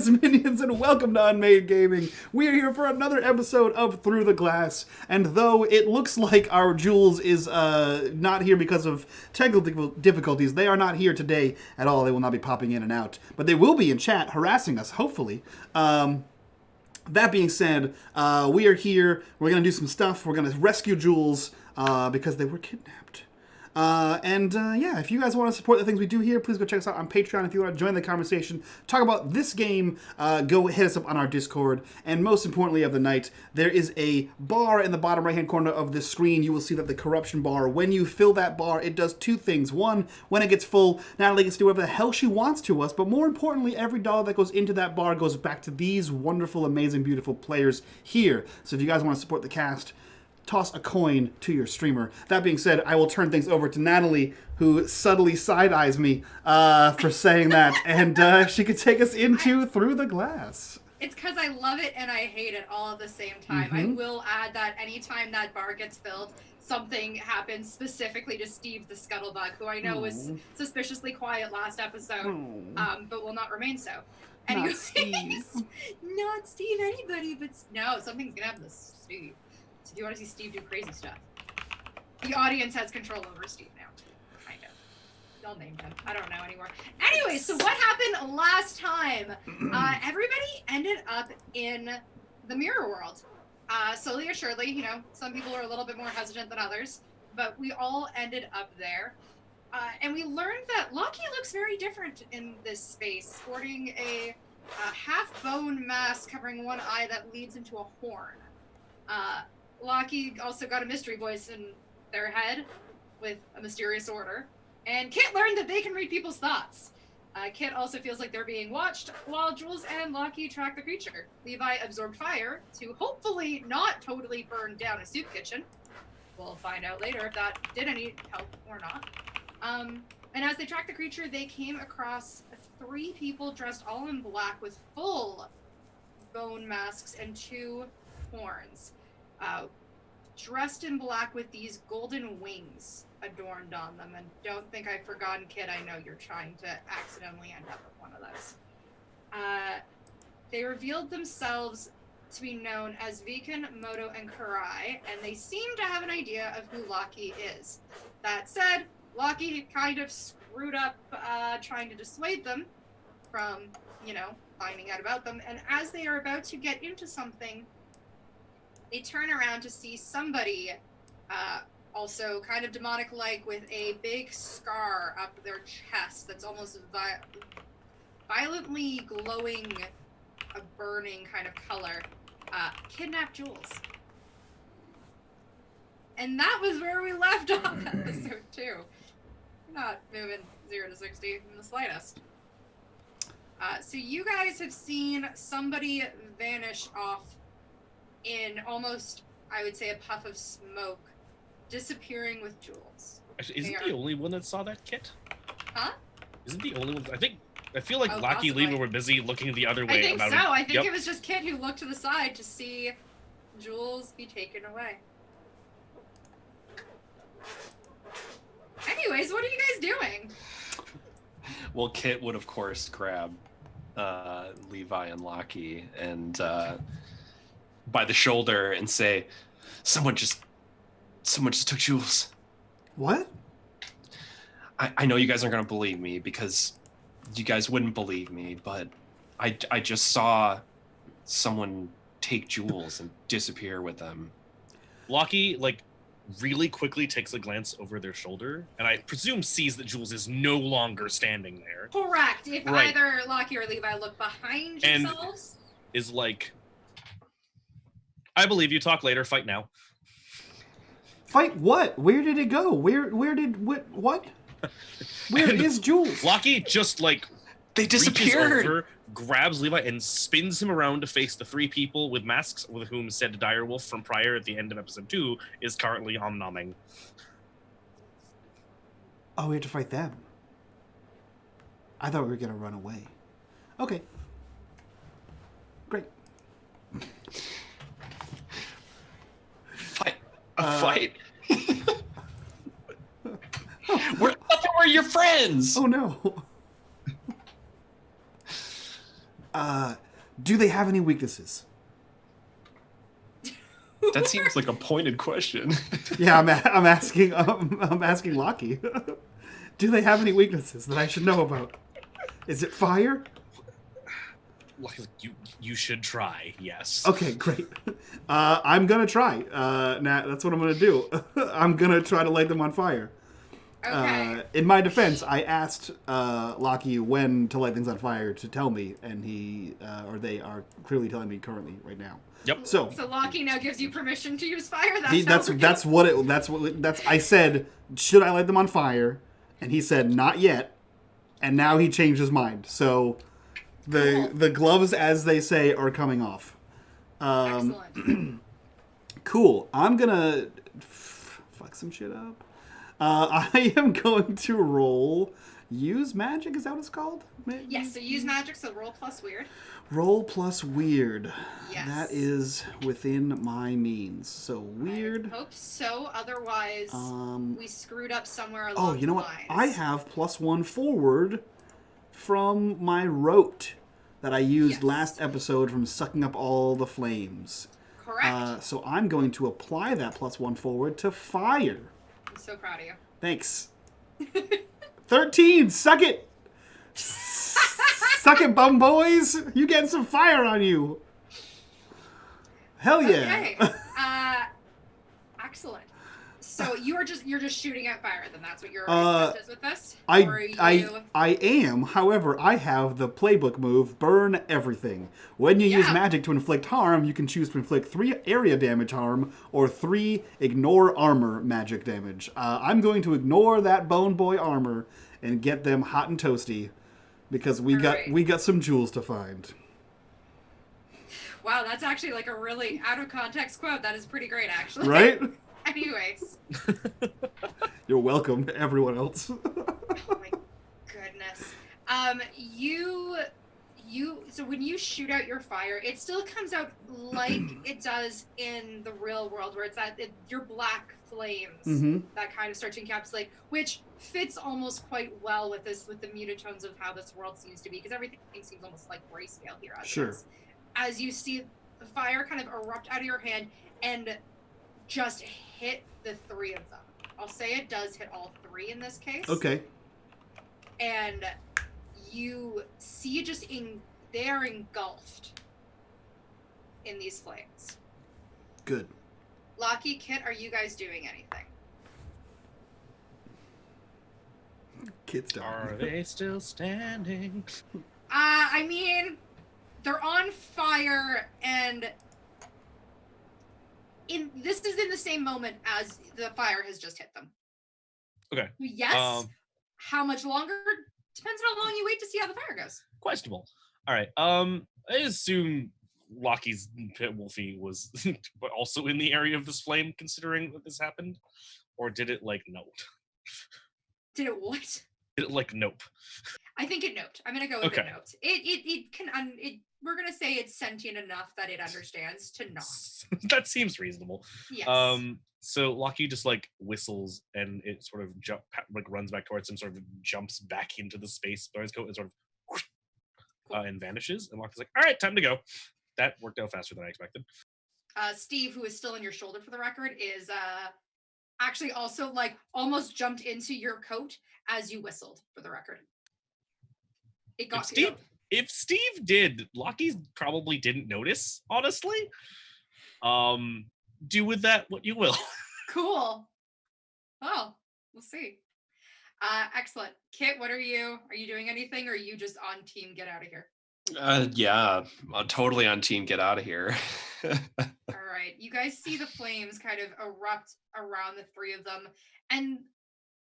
minions, and welcome to unMadeGaming. We are here for another episode of Through the Glass, and though it looks like our Jules is not here because of technical difficulties, they are not here today at all. They will not be popping in and out, but they will be in chat harassing us, hopefully. That being said, we are here. We're going to do some stuff. We're going to rescue Jules because they were kidnapped. Yeah, if you guys want to support the things we do here, please go check us out on Patreon. If you want to join the conversation, talk about this game, go hit us up on our Discord. And most importantly of the night, there is a bar in the bottom right-hand corner of the screen. You will see that the corruption bar, when you fill that bar, it does two things. One, when it gets full, Natalie gets to do whatever the hell she wants to us. But more importantly, every dollar that goes into that bar goes back to these wonderful, amazing, beautiful players here. So if you guys want to support the cast, toss a coin to your streamer. That being said, I will turn things over to Natalie, who subtly side-eyes me for saying that, and she could take us into Through the Glass. It's because I love it and I hate it all at the same time. I will add that anytime that bar gets filled, something happens specifically to Steve the Scuttlebug, who I know was suspiciously quiet last episode, but will not remain so. Anyways, not Steve, anybody, but no, something's gonna happen to Steve. So if you want to see Steve do crazy stuff, the audience has control over Steve now. Kind of. They'll name him. I don't know anymore. Anyway, so what happened last time? Everybody ended up in the mirror world. Slowly or surely, you know, some people are a little bit more hesitant than others, but we all ended up there. And we learned that Loki looks very different in this space, sporting a half-bone mask covering one eye that leads into a horn. Loki also got a mystery voice in their head with a mysterious order. And Kit learned that they can read people's thoughts. Kit also feels like they're being watched, while Jules and Loki track the creature. Levi absorbed fire to hopefully not totally burn down a soup kitchen. We'll find out later if that did any help or not. And as they tracked the creature, they came across 3 people dressed all in black with full bone masks and 2 horns. Dressed in black with these golden wings adorned on them. And don't think I've forgotten, Kid. I know you're trying to accidentally end up with one of those. They revealed themselves to be known as Viken, Moto, and Karai, and they seem to have an idea of who Loki is. That said, Loki kind of screwed up trying to dissuade them from, you know, finding out about them. And as they are about to get into something, they turn around to see somebody, also kind of demonic-like, with a big scar up their chest that's almost violently glowing, a burning kind of color. Kidnap Jules. And that was where we left off episode 2. Not moving 0 to 60 in the slightest. So you guys have seen somebody vanish off in almost, I would say, a puff of smoke, disappearing with Jules. Actually, isn't the only one that saw that Kit? Huh? Isn't the only one? I feel like Loki and Levi were busy looking the other way. I think so. I think it was just Kit who looked to the side to see Jules be taken away. Anyways, what are you guys doing? Well, Kit would, of course, grab Levi and Loki and by the shoulder and say, someone just took Jules. What? I know you guys aren't going to believe me because you guys wouldn't believe me, but I just saw someone take Jules and disappear with them. Loki, like, really quickly takes a glance over their shoulder, and I presume sees that Jules is no longer standing there. Correct. If either Loki or Levi look behind yourselves. And is like, I believe you, talk later, fight now. Fight what? Where did it go? What? Where is Jules? Loki just, like, they disappeared. Over, grabs Levi and spins him around to face the 3 people with masks with whom said direwolf from prior at the end of episode 2 is currently om-nomming. Oh, we have to fight them. I thought we were going to run away. Okay. Great. Fight? Where your friends? Oh, no. Do they have any weaknesses? That seems like a pointed question. Yeah, I'm asking Lockie. Do they have any weaknesses that I should know about? Is it fire? Like, you should try. Yes. Okay, great. I'm gonna try. Nat, that's what I'm gonna do. I'm gonna try to light them on fire. Okay. In my defense, I asked Lockie when to light things on fire to tell me, and they are clearly telling me currently right now. Yep. So Lockie now gives you permission to use fire. I said, should I light them on fire? And he said not yet, and now he changed his mind. So the gloves, as they say, are coming off. Excellent. Cool. I'm gonna fuck some shit up. I am going to roll use magic. Is that what it's called? Yes. So use magic. So roll plus weird. Roll plus weird. Yes. That is within my means. So weird. I hope so. Otherwise, we screwed up somewhere along Oh, you know the what? lines. I have +1 forward from my rote that I used last episode from sucking up all the flames. Correct. So I'm going to apply that +1 forward to fire. I'm so proud of you. Thanks. 13. Suck it. Suck it, bum boys. You getting some fire on you. Hell yeah. Okay. Excellent. So you're just shooting at fire, then that's what your request is with this? I am. However, I have the playbook move, burn everything. When you use magic to inflict harm, you can choose to inflict 3 area damage harm or 3 ignore armor magic damage. I'm going to ignore that bone boy armor and get them hot and toasty because we got some jewels to find. Wow, that's actually like a really out of context quote. That is pretty great, actually. Right? Anyways. You're welcome, everyone else. Oh my goodness. So when you shoot out your fire, it still comes out like it does in the real world, where it's your black flames that kind of start to encapsulate, which fits almost quite well with the muted tones of how this world seems to be, because everything seems almost like grayscale here. As you see the fire kind of erupt out of your hand and just hit the 3 of them. I'll say it does hit all 3 in this case. Okay. And you see they are engulfed in these flames. Good. Lockie, Kit, are you guys doing anything? Kit's done. Are they still standing? I mean, they're on fire, and this is in the same moment as the fire has just hit them. Okay. Yes. How much longer? Depends on how long you wait to see how the fire goes. Questionable. All right. I assume Lockie's pit wolfie was also in the area of this flame, considering that this happened, or did it nope? Did it what? Did it nope? I think it noped. I'm gonna go with it noped. It can we're gonna say it's sentient enough that it understands to not. That seems reasonable. Yes. So Lockie just whistles, and it sort of runs back towards him, sort of jumps back into the space by his coat, and sort of and vanishes. And Lockie's like, "All right, time to go." That worked out faster than I expected. Steve, who is still in your shoulder for the record, is actually also almost jumped into your coat as you whistled for the record. It got If Steve did, Lockie probably didn't notice, honestly. Do with that what you will. Cool. Oh, we'll see. Excellent. Kit, what are you doing anything, or are you just on team get out of here? Yeah, I'm totally on team get out of here. All right. You guys see the flames kind of erupt around the 3 of them, and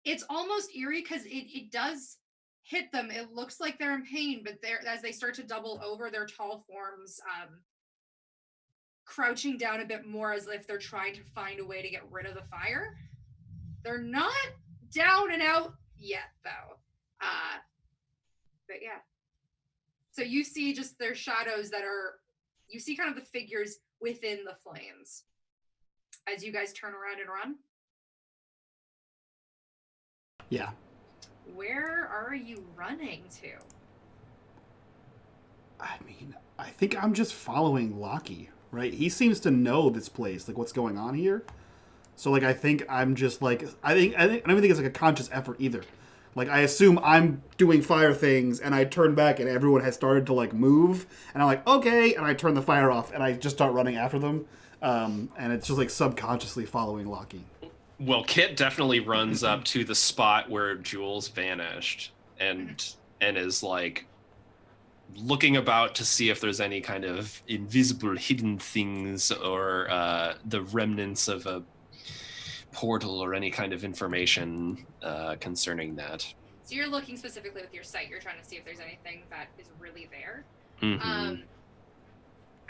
it's almost eerie because it does hit them. It looks like they're in pain, but as they start to double over, their tall forms crouching down a bit more as if they're trying to find a way to get rid of the fire. They're not down and out yet, though. But yeah. So you see just their shadows you see kind of the figures within the flames as you guys turn around and run. Yeah. Where are you running to? I mean, I think I'm just following Lockie, right? He seems to know this place, like what's going on here. So like I think I'm just like I don't even think it's like a conscious effort either. Like I assume I'm doing fire things and I turn back and everyone has started to like move and I'm like, okay, and I turn the fire off and I just start running after them. And it's just like subconsciously following Lockie. Well, Kit definitely runs up to the spot where Jules vanished and is like looking about to see if there's any kind of invisible hidden things or the remnants of a portal or any kind of information concerning that. So you're looking specifically with your sight. You're trying to see if there's anything that is really there. Mm-hmm.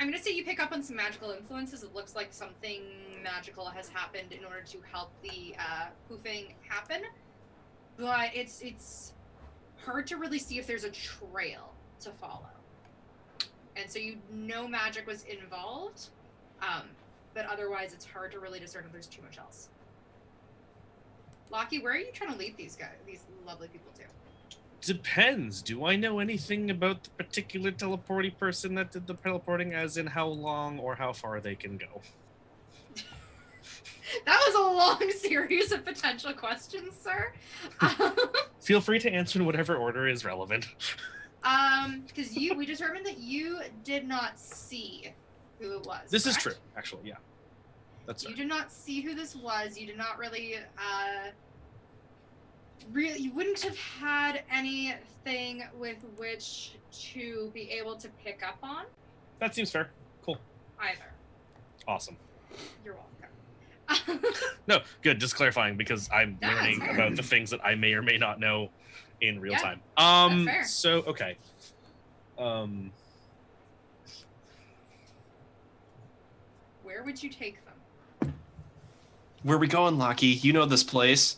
I'm going to say you pick up on some magical influences. It looks like something magical has happened in order to help the poofing happen. But it's hard to really see if there's a trail to follow. And so you know magic was involved, but otherwise it's hard to really discern if there's too much else. Lockie, where are you trying to lead these lovely people to? Depends. Do I know anything about the particular teleporting person that did the teleporting, as in how long or how far they can go? That was a long series of potential questions, sir. Feel free to answer in whatever order is relevant. Because we determined that you did not see who it was. This correct? is true, actually, yeah. That's You right. did not see who this was. You did not really, you wouldn't have had anything with which to be able to pick up on That seems fair. Cool. either. Awesome. You're welcome. No, good. Just clarifying because I'm That's learning fair. about the things that I may or may not know in real Yeah, time. that's fair. So okay. Where would you take them? Where we going, Lockie? You know this place.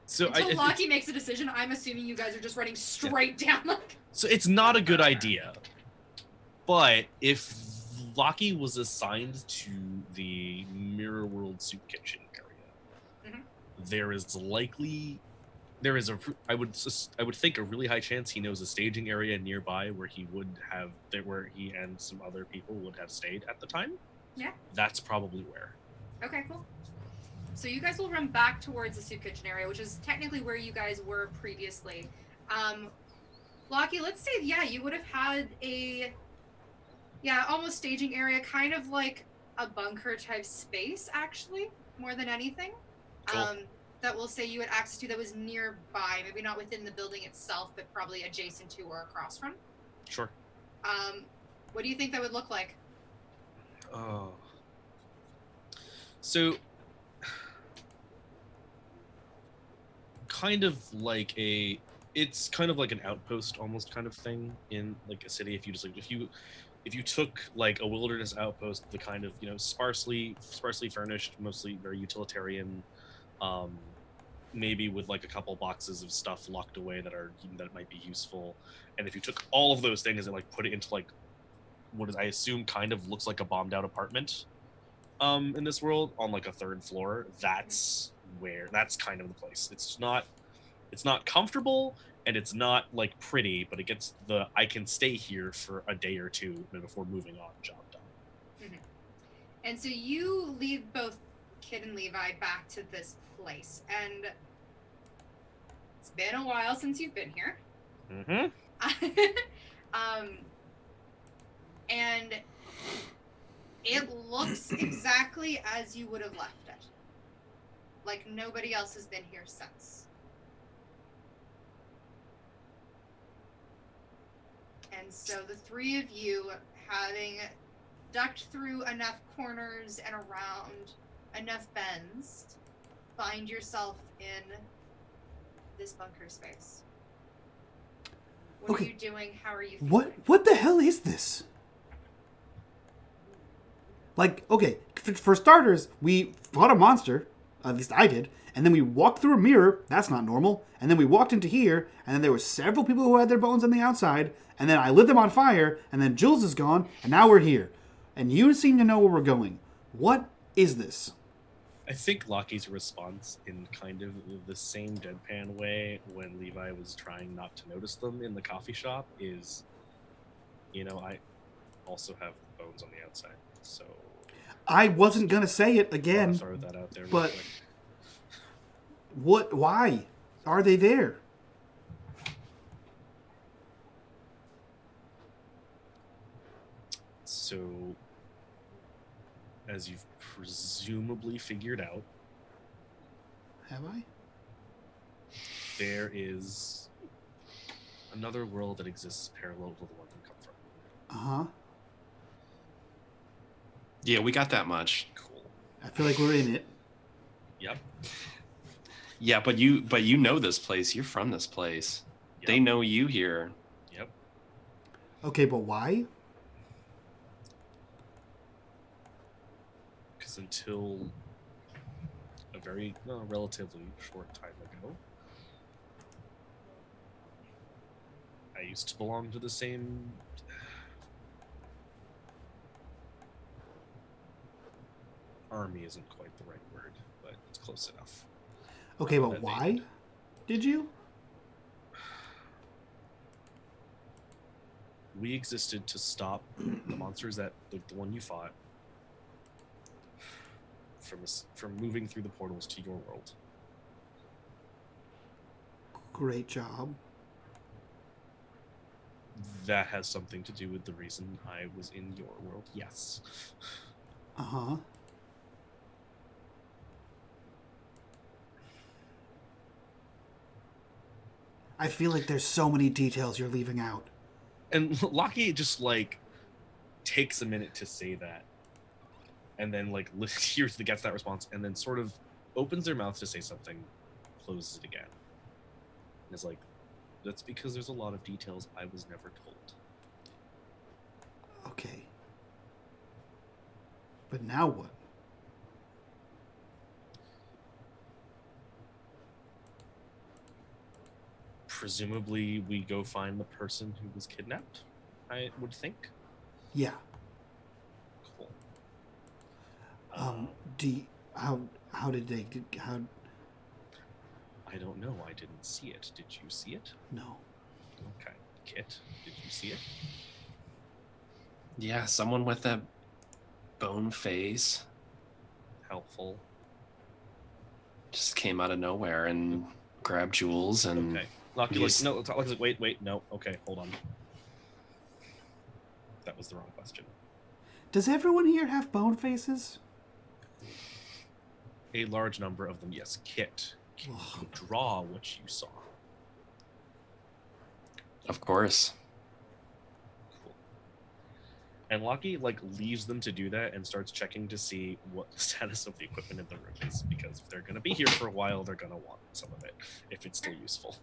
So Until Lockie makes a decision, I'm assuming you guys are just running straight down. So it's not a good idea. But if Lockie was assigned to the Mirror World Soup Kitchen area, there is I would think a really high chance he knows a staging area nearby where he and some other people would have stayed at the time. Yeah. That's probably where. Okay, cool. So you guys will run back towards the soup kitchen area, which is technically where you guys were previously. Lockie, let's say, you would have had almost staging area, kind of like a bunker type space, actually, more than anything. Cool. That we'll say you had access to that was nearby, maybe not within the building itself, but probably adjacent to or across from. Sure. What do you think that would look like? Oh. So, it's kind of like an outpost almost kind of thing in like a city. If you just like, if you took like a wilderness outpost, the kind of, sparsely furnished, mostly very utilitarian, maybe with like a couple boxes of stuff locked away that might be useful. And if you took all of those things and like put it into like what is, I assume, kind of looks like a bombed out apartment in this world on like a third floor, that's kind of the place. It's not comfortable and it's not like pretty, but it gets the I can stay here for a day or two before moving on job done. And so you lead both Kid and Levi back to this place, and it's been a while since you've been here. And it looks exactly as you would have left it. Like nobody else has been here since. And so the three of you, having ducked through enough corners and around enough bends, find yourself in this bunker space. What are you doing? How are you feeling? What the hell is this? Like, okay, for starters, we fought a monster, at least I did, and then we walked through a mirror, that's not normal, and then we walked into here, and then there were several people who had their bones on the outside, and then I lit them on fire, and then Jules is gone, and now we're here. And you seem to know where we're going. What is this? I think Lockie's response in kind of the same deadpan way when Levi was trying not to notice them in the coffee shop is, I also have bones on the outside, so I wasn't gonna say it I'll again, throw that out there real but quick. what? Why are they there? So, as you've presumably figured out, Have I? there is another world that exists parallel to the one you come from. Uh huh. Yeah, we got that much. Cool. I feel like we're in it. Yep. Yeah, but you know this place. You're from this place. Yep. They know you here. Yep. Okay, but why? Because until a very relatively short time ago, I used to belong to the same army isn't quite the right word, but it's close enough. Okay, but why did you? We existed to stop the monsters that the one you fought from moving through the portals to your world. Great job. That has something to do with the reason I was in your world. Yes. Uh huh. I feel like there's so many details you're leaving out. And Lockie just takes a minute to say that, and then gets that response, and then sort of opens their mouth to say something, closes it again. And is like, that's because there's a lot of details I was never told. Okay. But now what? Presumably, we go find the person who was kidnapped, I would think. Yeah. Cool. How did they how? I don't know. I didn't see it. Did you see it? No. Okay. Kit, did you see it? Yeah, someone with that bone face Helpful. just came out of nowhere and grabbed Jules and Okay. Lockie's Yes. like, no, Lockie's like, wait, no. Okay, hold on. That was the wrong question. Does everyone here have bone faces? A large number of them, yes. Kit, can Ugh. you draw what you saw? of course. Cool. And Lockie leaves them to do that and starts checking to see what the status of the equipment in the room is, because if they're going to be here for a while, they're going to want some of it if it's still useful.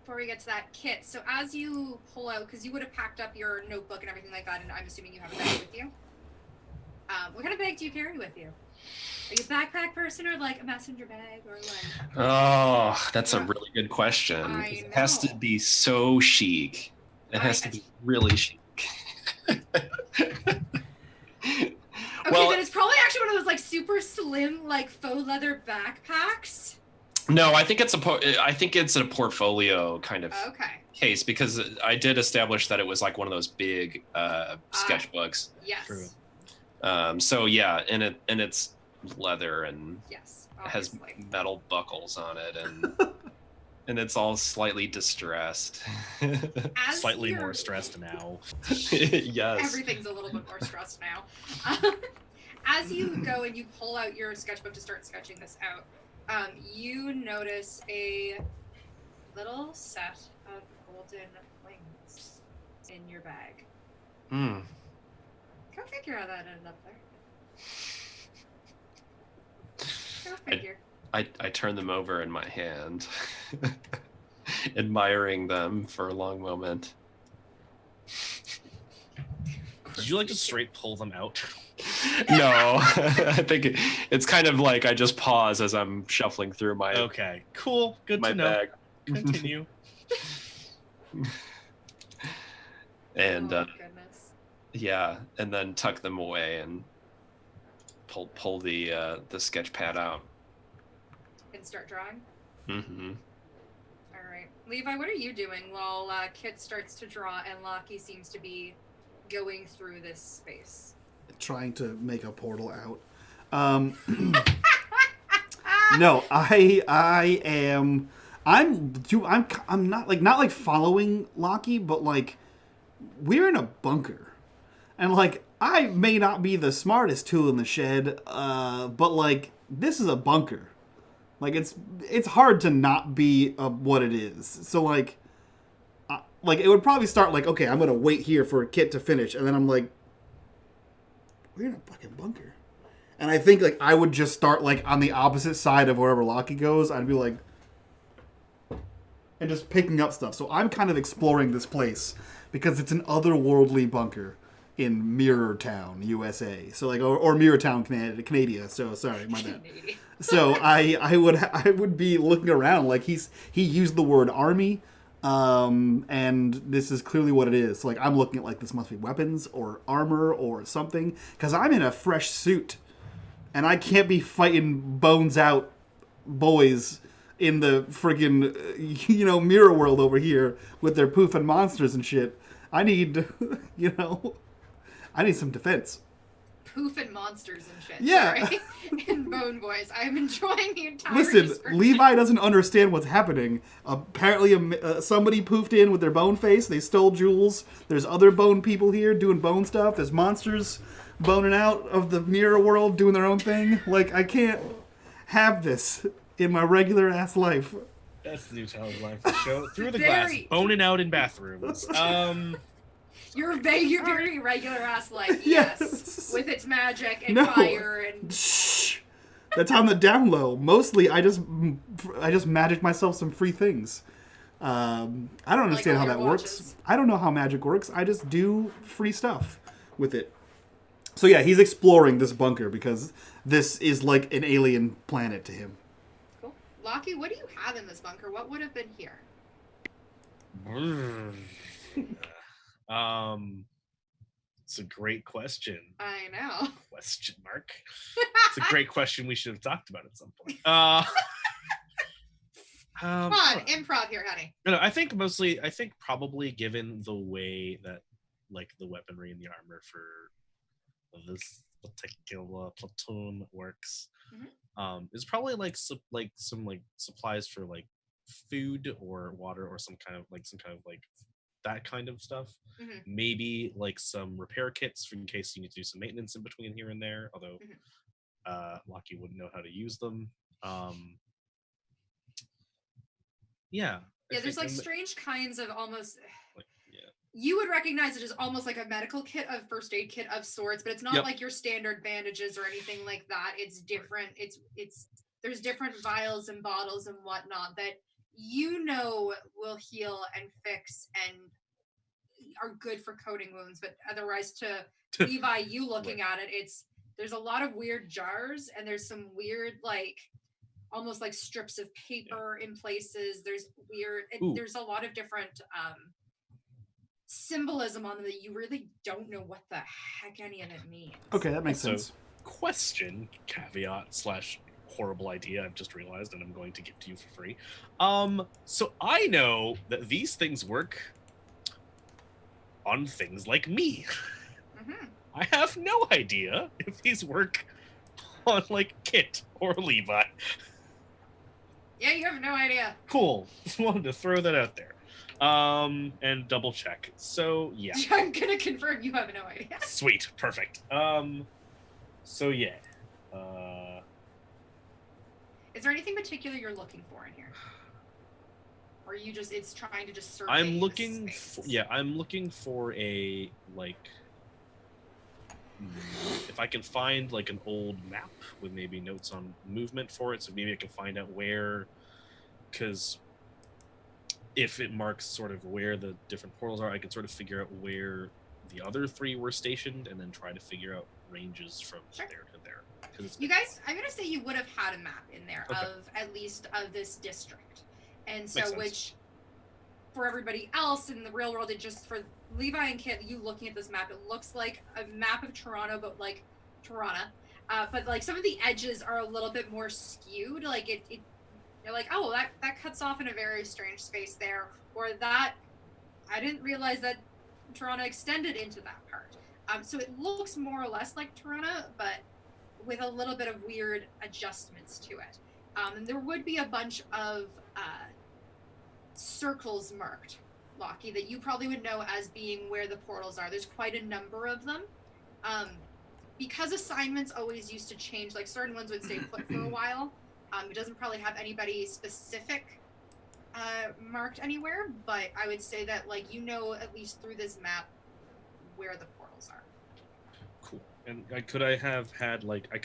Before we get to that, Kit, so as you pull out, because you would have packed up your notebook and everything like that, and I'm assuming you have a bag with you. What kind of bag do you carry with you? Are you a backpack person or a messenger bag or Oh, that's a really good question. I It has to know. be so chic. It has to be really chic. Okay, Well, then it's probably actually one of those super slim faux leather backpacks. no, I think it's a portfolio kind of Okay. case, because I did establish that it was one of those big sketchbooks. Yes. True. So yeah, and it's leather and Yes. it has Obviously. metal buckles on it, and and it's all slightly distressed. As Slightly you're- more stressed now. Yes. Everything's a little bit more stressed now. As you go and you pull out your sketchbook to start sketching this out, you notice a little set of golden wings in your bag. Hmm. Go figure how that ended up there. Go figure. I turn them over in my hand, admiring them for a long moment. Did you just straight pull them out? No, I think it's kind of I just pause as I'm shuffling through my Okay, cool. Good my to know. bag. Continue. And Oh, goodness. yeah, and then tuck them away and pull the sketch pad out. And start drawing. Mm-hmm. All right, Levi, what are you doing while Kit starts to draw and Lockie seems to be going through this space? Trying to make a portal out. No, I am. I'm not like following Lockie, but like we're in a bunker, and like I may not be the smartest tool in the shed, but like this is a bunker. Like it's hard to not be what it is. So like it would probably start like, okay, I'm gonna wait here for Kit to finish, and then I'm like, we're in a fucking bunker. And I think like I would just start like on the opposite side of wherever Lockie goes. I'd be like, and just picking up stuff. So I'm kind of exploring this place because it's an otherworldly bunker in Mirror Town, USA. So like, or Mirror Town, Canada. So sorry, my bad. So I would be looking around like he used the word army, and this is clearly what it is. So like I'm looking at like this must be weapons or armor or something because I'm in a fresh suit. And I can't be fighting bones out boys in the friggin', mirror world over here with their poofing monsters and shit. I need, I need some defense. Poofing monsters and shit. Yeah. Sorry. In Bone Boys. I'm enjoying the entire Listen, description. Levi doesn't understand what's happening. Apparently, somebody poofed in with their bone face. They stole jewels. There's other bone people here doing bone stuff. There's monsters boning out of the mirror world doing their own thing. Like, I can't have this in my regular ass life. That's the new title of life. The show Through the Glass, boning out in bathrooms. Your very regular ass life, Yes. yes, with its magic and No. fire and. Shh. That's on the down low. Mostly, I just magic myself some free things. I don't understand Like how all that your works. watches. I don't know how magic works. I just do free stuff with it. So yeah, he's exploring this bunker because this is like an alien planet to him. Cool. Lockie, what do you have in this bunker? What would have been here? It's a great question. I know. Question mark. It's a great question we should have talked about at some point. Come on, improv here, honey. No, I think probably given the way that like the weaponry and the armor for this particular platoon works, is probably some supplies for like food or water or some kind of that kind of stuff. Maybe like some repair kits in case you need to do some maintenance in between here and there, although Lockie wouldn't know how to use them. Yeah, there's like strange kinds of almost you would recognize it as almost like a medical kit, a first aid kit of sorts, but it's not like your standard bandages or anything like that. It's different. It's there's different vials and bottles and whatnot that will heal and fix and are good for coating wounds, but otherwise to Levi, you looking at it, there's a lot of weird jars and there's some weird almost like strips of paper in places. There's there's a lot of different symbolism on them that you really don't know what the heck any of it means. Okay, that makes sense. Question, caveat / horrible idea I've just realized and I'm going to give to you for free. So I know that these things work on things like me. I have no idea if these work on like Kit or Levi. Yeah, you have no idea. Cool. Just wanted to throw that out there. And double check. So yeah. I'm gonna confirm you have no idea. Sweet, perfect. So yeah. Is there anything particular you're looking for in here? Or you just it's trying to just survey I'm looking the space? I'm looking for a if I can find like an old map with maybe notes on movement for it, so maybe I can find out where, because if it marks sort of where the different portals are, I can sort of figure out where the other three were stationed and then try to figure out ranges from there to there. You guys, I'm gonna say you would have had a map in there Okay. of at least of this district, and so which for everybody else in the real world, it just for Levi and Kit, you looking at this map, it looks like a map of Toronto, but like Toranna, but like some of the edges are a little bit more skewed. Like you're like, oh, that cuts off in a very strange space there, or that I didn't realize that Toranna extended into that part. So it looks more or less like Toranna, but with a little bit of weird adjustments to it. And there would be a bunch of circles marked, Lockie, that you probably would know as being where the portals are. There's quite a number of them. Because assignments always used to change, like certain ones would stay put for a while. It doesn't probably have anybody specific marked anywhere, but I would say that, like, you know, at least through this map where the portals are. Cool. And I could have had like a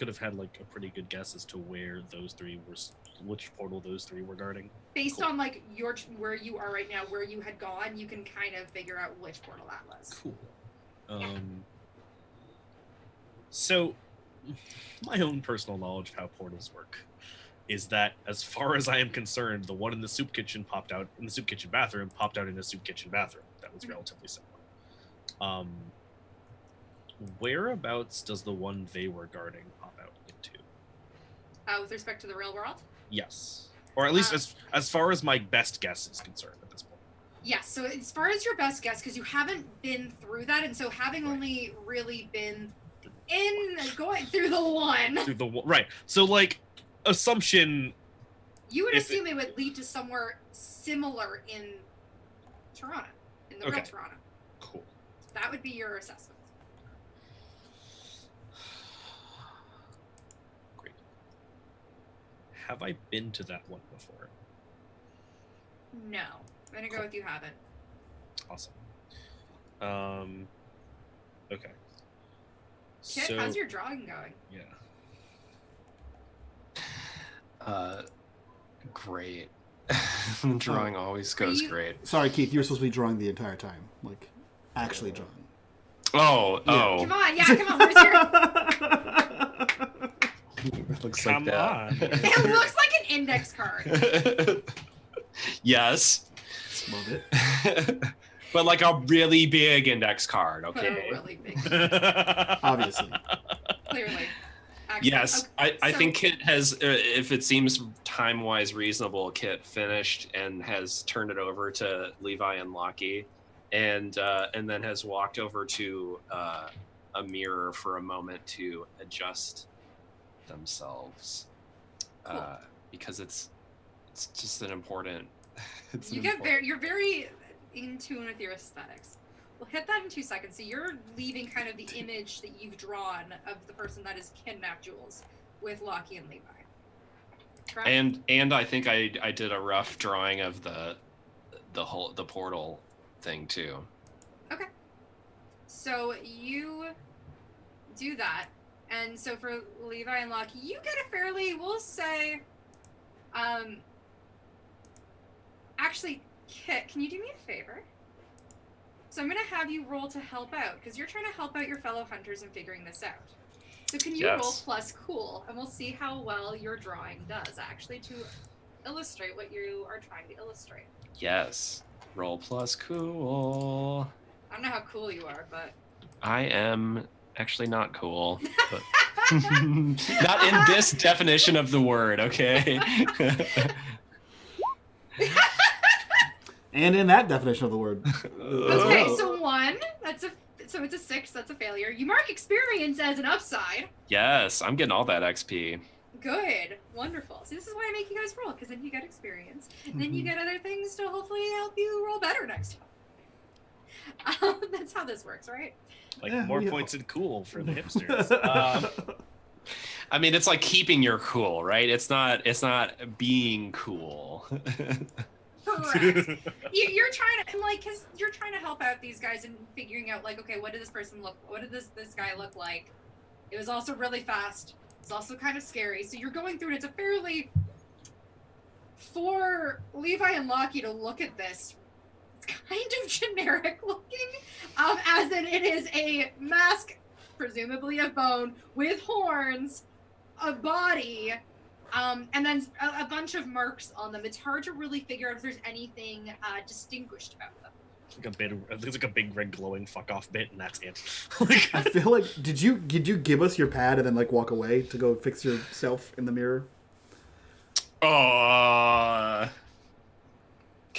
pretty good guess as to where those three were, which portal those three were guarding. Based Cool. on like where you are right now, where you had gone, you can kind of figure out which portal that was. Cool. So, my own personal knowledge of how portals work is that, as far as I am concerned, the one in the soup kitchen popped out in the soup kitchen bathroom, popped out in the soup kitchen bathroom. That was relatively simple. Whereabouts does the one they were guarding pop out into? With respect to the real world? Yes. Or at least as far as my best guess is concerned at this point. Yes, so as far as your best guess, because you haven't been through that, and so having only really been going through the one. Right. So, like, assumption. You would assume it would lead to somewhere similar in Toranna, in the real Toranna. Cool. That would be your assessment. Great. Have I been to that one before? No. I'm gonna go with you haven't. Awesome. Okay. Kit, So, how's your drawing going? yeah. Great. Drawing always goes great. Sorry, Keith, you were supposed to be drawing the entire time. Like, actually drawing. Oh. Come on, where's your... Looks Come like that. on. It looks like an index card. Yes. Love it. But like a really big index card, But okay? a really big, Obviously. clearly. Excellent. Yes, Okay, I so- think Kit has, if it seems time-wise reasonable, Kit finished and has turned it over to Levi and Lockie, and then has walked over to a mirror for a moment to adjust themselves, Cool. because it's just an important. You're very in tune with your aesthetics. We'll hit that in 2 seconds. So you're leaving kind of the image that you've drawn of the person that has kidnapped Jules with Lockie and Levi. Correct? And I think I did a rough drawing of the portal thing too. Okay. So you do that. And so for Levi and Lockie, you get a fairly, we'll say, actually, Kit, can you do me a favor? So I'm going to have you roll to help out, because you're trying to help out your fellow hunters in figuring this out. So can you roll plus cool, and we'll see how well your drawing does, actually, to illustrate what you are trying to illustrate. Yes. Roll plus cool. I don't know how cool you are, but... I am actually not cool. But not in this definition of the word, okay? And in that definition of the word. Okay, so 1, so it's a 6, that's a failure. You mark experience as an upside. Yes, I'm getting all that XP. Good, wonderful. See, this is why I make you guys roll, because then you get experience. And then you get other things to hopefully help you roll better next time. That's how this works, right? Like, Yeah, more we points in cool for the hipsters. I mean, it's like keeping your cool, right? It's not being cool. Correct. You're trying to, like, because you're trying to help out these guys and figuring out, like, okay, what did this person look, what did this guy look like? It was also really fast. It's also kind of scary. So you're going through it. It's a fairly, for Levi and Lockie to look at this, it's kind of generic looking, as in it is a mask, presumably of bone, with horns, a body, and then a bunch of marks on them. It's hard to really figure out if there's anything distinguished about them. It's like a big red glowing fuck off bit, and that's it. Like, I feel like did you give us your pad and then like walk away to go fix yourself in the mirror? Can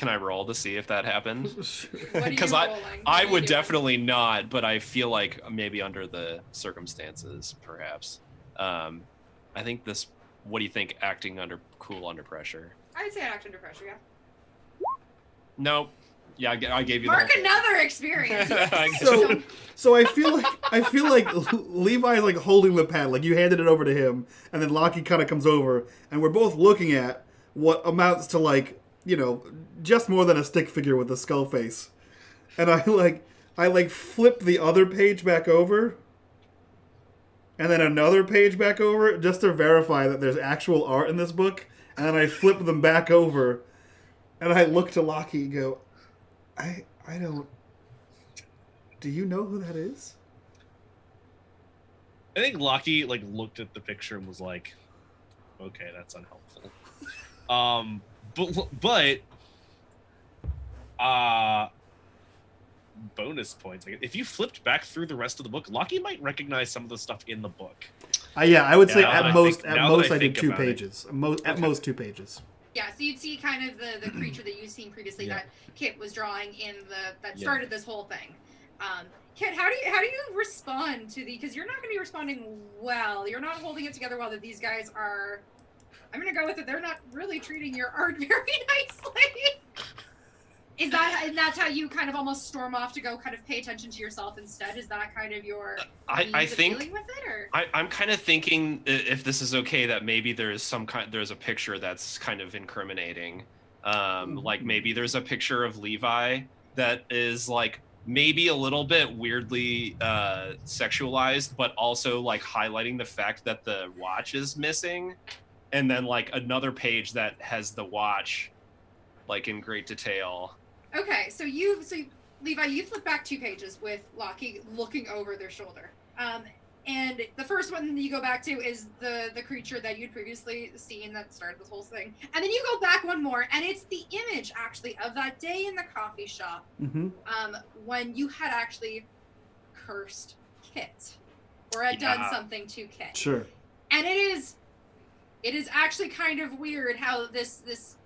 I roll to see if that happened? What are you Because rolling? I What are would you doing? definitely not, but I feel like maybe under the circumstances, perhaps. I think this. What do you think? Acting cool under pressure. I'd say act under pressure, yeah. Nope. Yeah, I gave you Mark the whole another experience. So I feel like Levi is like holding the pad, like you handed it over to him, and then Lockie kind of comes over, and we're both looking at what amounts to like, you know, just more than a stick figure with a skull face, and I flip the other page back over, and then another page back over just to verify that there's actual art in this book, and then I flip them back over, and I look to Lockie and go, I don't. Do you know who that is? I think Lockie like looked at the picture and was like, "Okay, that's unhelpful." But bonus points. Like, if you flipped back through the rest of the book, Lockie might recognize some of the stuff in the book. Yeah, I would say Now that at I most think- now that I I did think 2 about it. pages. At most 2 pages. Yeah, so you'd see kind of the creature that you've seen previously Yeah. that Kit was drawing in that Yeah. started this whole thing. Kit, how do you respond to because you're not going to be responding well. You're not holding it together well that these guys are. I'm going to go with it. They're not really treating your art very nicely. And that's how you kind of almost storm off to go kind of pay attention to yourself instead? Is that kind of your I means of think dealing with it, or? I'm kind of thinking if this is okay that maybe there's a picture that's kind of incriminating. Like maybe there's a picture of Levi that is like maybe a little bit weirdly sexualized, but also like highlighting the fact that the watch is missing, and then like another page that has the watch like in great detail. Okay, so Levi, you flip back 2 pages with Lockie looking over their shoulder. And the first one that you go back to is the creature that you'd previously seen that started this whole thing. And then you go back one more, and it's the image, actually, of that day in the coffee shop when you had actually cursed Kit or had done something to Kit. Sure. And it is actually kind of weird how this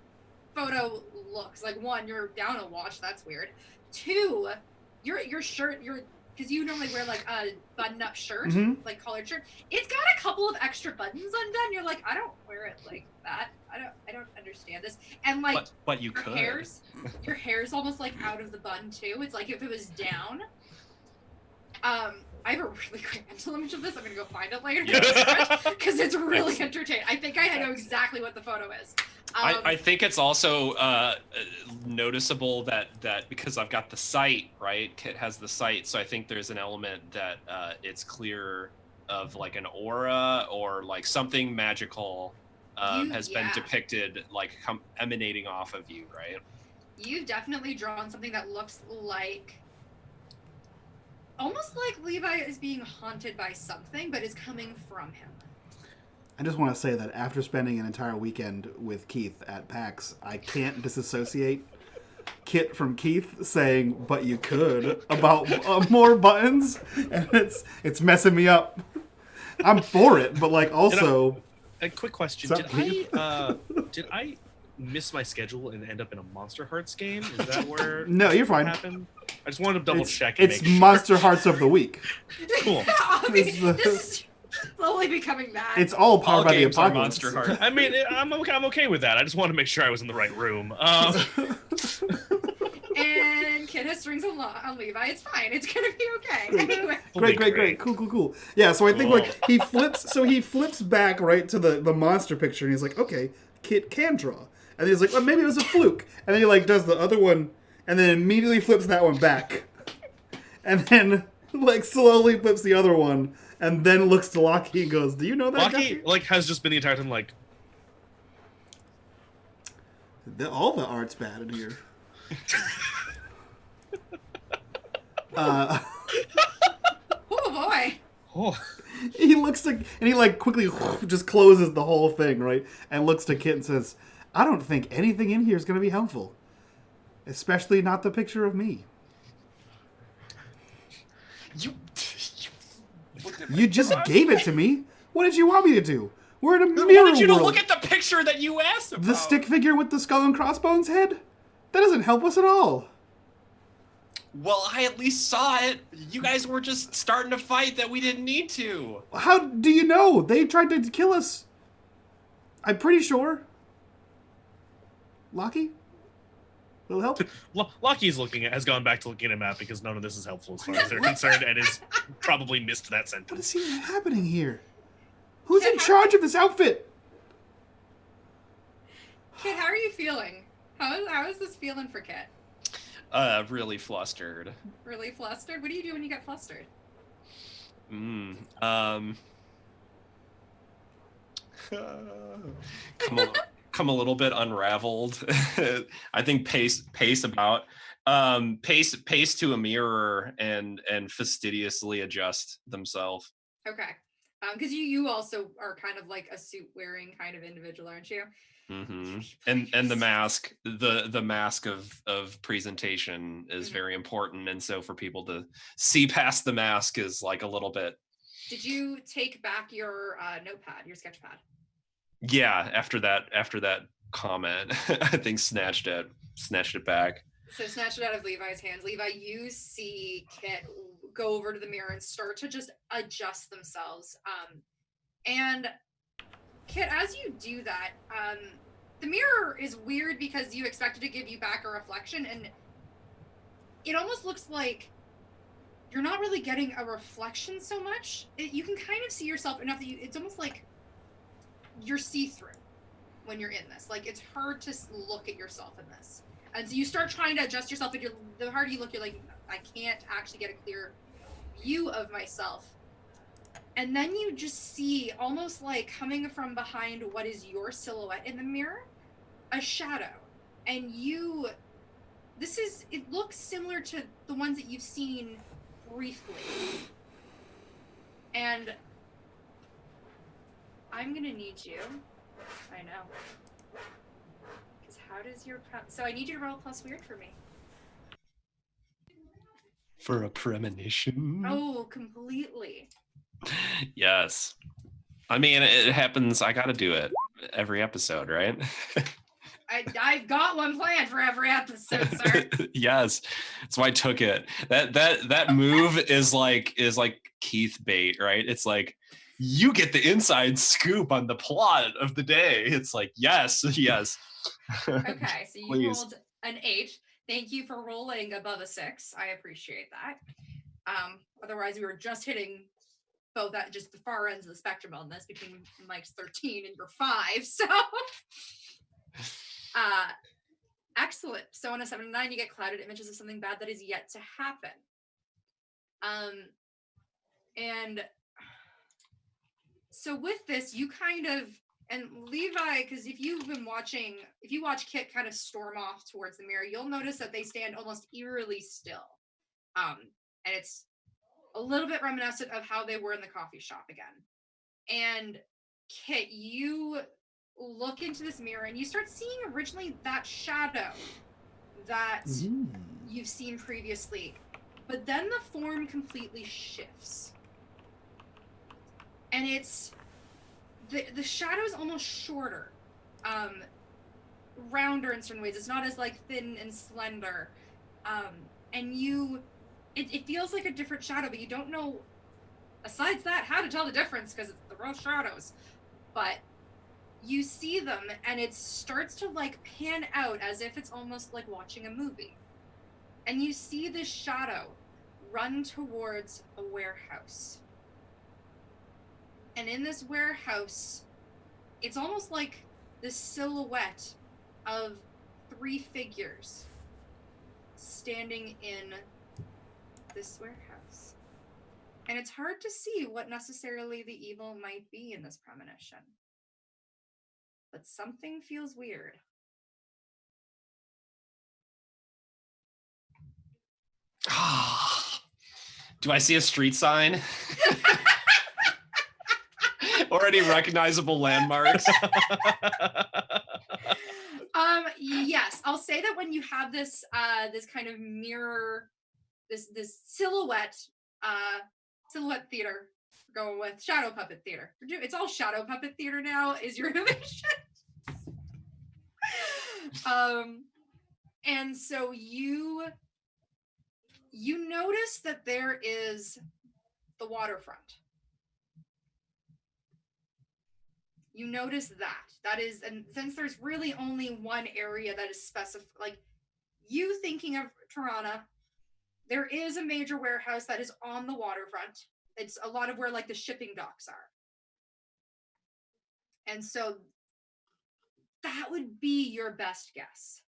photo looks. Like, 1, you're down a watch, that's weird. 2, your shirt, because you normally wear like a button-up shirt, like collared shirt. It's got a couple of extra buttons undone. You're like, I don't wear it like that. I don't understand this. And like, but you could. Your hair's almost like out of the bun too. It's like if it was down. I have a really great mental image of this. I'm gonna go find it later because it's really entertaining. I think I know exactly what the photo is. I think it's also noticeable that because I've got the sight, right? Kit has the sight, so I think there's an element that it's clear of like an aura or like something magical has been depicted, like emanating off of you, right? You've definitely drawn something that looks like almost like Levi is being haunted by something, but is coming from him. I just want to say that after spending an entire weekend with Keith at PAX, I can't disassociate Kit from Keith saying, but you could, about more buttons, and it's messing me up. I'm for it, but like also... A quick question. What's up, Did I miss my schedule and end up in a Monster Hearts game? Is that where No, you're fine. happened? I just wanted to double check. It's Monster Hearts of the Week. Cool. This is slowly becoming that. It's all powered by the games are apocalypse. Monster Heart. I mean, I'm okay with that. I just wanted to make sure I was in the right room. And Kid has strings on Levi. It's fine. It's gonna be okay. Anyway. Great. Cool. Yeah, so I think like he flips back right to the monster picture, and he's like, okay, Kit can draw. And he's like, well, maybe it was a fluke. And then he like does the other one, and then immediately flips that one back. And then like slowly flips the other one, and then looks to Lockie and goes, do you know that Lockie guy? like has just been the entire time like, All the art's bad in here. Oh boy. oh, He looks like, and he like quickly just closes the whole thing, right? And looks to Kit and says, I don't think anything in here is going to be helpful. Especially not the picture of me. You just gave it to me. What did you want me to do? We're in a I mirror wanted you to world. look at the picture that you asked about. The stick figure with the skull and crossbones head? That doesn't help us at all. Well, I at least saw it. You guys were just starting a fight that we didn't need to. How do you know? They tried to kill us. I'm pretty sure. Lockie? Will help? Lockie's has gone back to looking at a map because none of this is helpful as far as they're concerned, and has probably missed that What sentence. is even happening here? Who's in charge of this outfit? Kit, how are you feeling? How is this feeling for Kit? Really flustered. Really flustered? What do you do when you get flustered? Come a little bit unraveled. I think pace to a mirror and fastidiously adjust themselves. Okay. Because you also are kind of like a suit wearing kind of individual, aren't you? Mm-hmm. And the mask, the mask of presentation is very important, and so for people to see past the mask is like a little bit. Did you take back your notepad, your sketch pad? Yeah, after that comment, I think snatched it back. So snatched it out of Levi's hands. Levi, you see Kit go over to the mirror and start to just adjust themselves. And Kit, as you do that, the mirror is weird because you expect it to give you back a reflection, and it almost looks like you're not really getting a reflection so much. You can kind of see yourself enough that it's almost like you're see-through when you're in this. Like, it's hard to look at yourself in this. And so you start trying to adjust yourself, and the harder you look, you're like, I can't actually get a clear view of myself. And then you just see, almost like coming from behind what is your silhouette in the mirror, a shadow. And it looks similar to the ones that you've seen briefly. And I'm gonna need you. I know. Because how does your so I need you to roll plus weird for me. For a premonition. Oh, completely. Yes. I mean, it happens. I got to do it every episode, right? I've got one planned for every episode, sir. Yes, that's why I took it. That move is like Keith bait, right? It's like you get the inside scoop on the plot of the day. It's like yes. Okay, so you Please. rolled an 8. Thank you for rolling above a 6. I appreciate that. Otherwise, we were just hitting both at just the far ends of the spectrum on this, between Mike's 13 and your 5. So, excellent. So on a 7 to 9, you get clouded images of something bad that is yet to happen. And so with this, you kind of, and Levi, because if you watch Kit kind of storm off towards the mirror, you'll notice that they stand almost eerily still. And it's a little bit reminiscent of how they were in the coffee shop again. And Kit, you look into this mirror and you start seeing originally that shadow that you've seen previously. But then the form completely shifts. And it's the shadow is almost shorter, rounder in certain ways. It's not as like thin and slender, and it feels like a different shadow, but you don't know, besides that, how to tell the difference because it's the real shadows. But you see them, and it starts to like pan out as if it's almost like watching a movie. And you see this shadow run towards a warehouse. And in this warehouse, it's almost like the silhouette of 3 figures standing in this warehouse. And it's hard to see what necessarily the evil might be in this premonition. But something feels weird. Do I see a street sign? Or any recognizable landmarks? Yes, I'll say that when you have this this kind of mirror, this silhouette Silhouette theater. We're going with shadow puppet theater. It's all shadow puppet theater now. Is your vision? And so you notice that there is the waterfront. You notice that is, and since there's really only one area that is specific, like you thinking of Toranna, there is a major warehouse that is on the waterfront. It's a lot of where like the shipping docks are. And so that would be your best guess.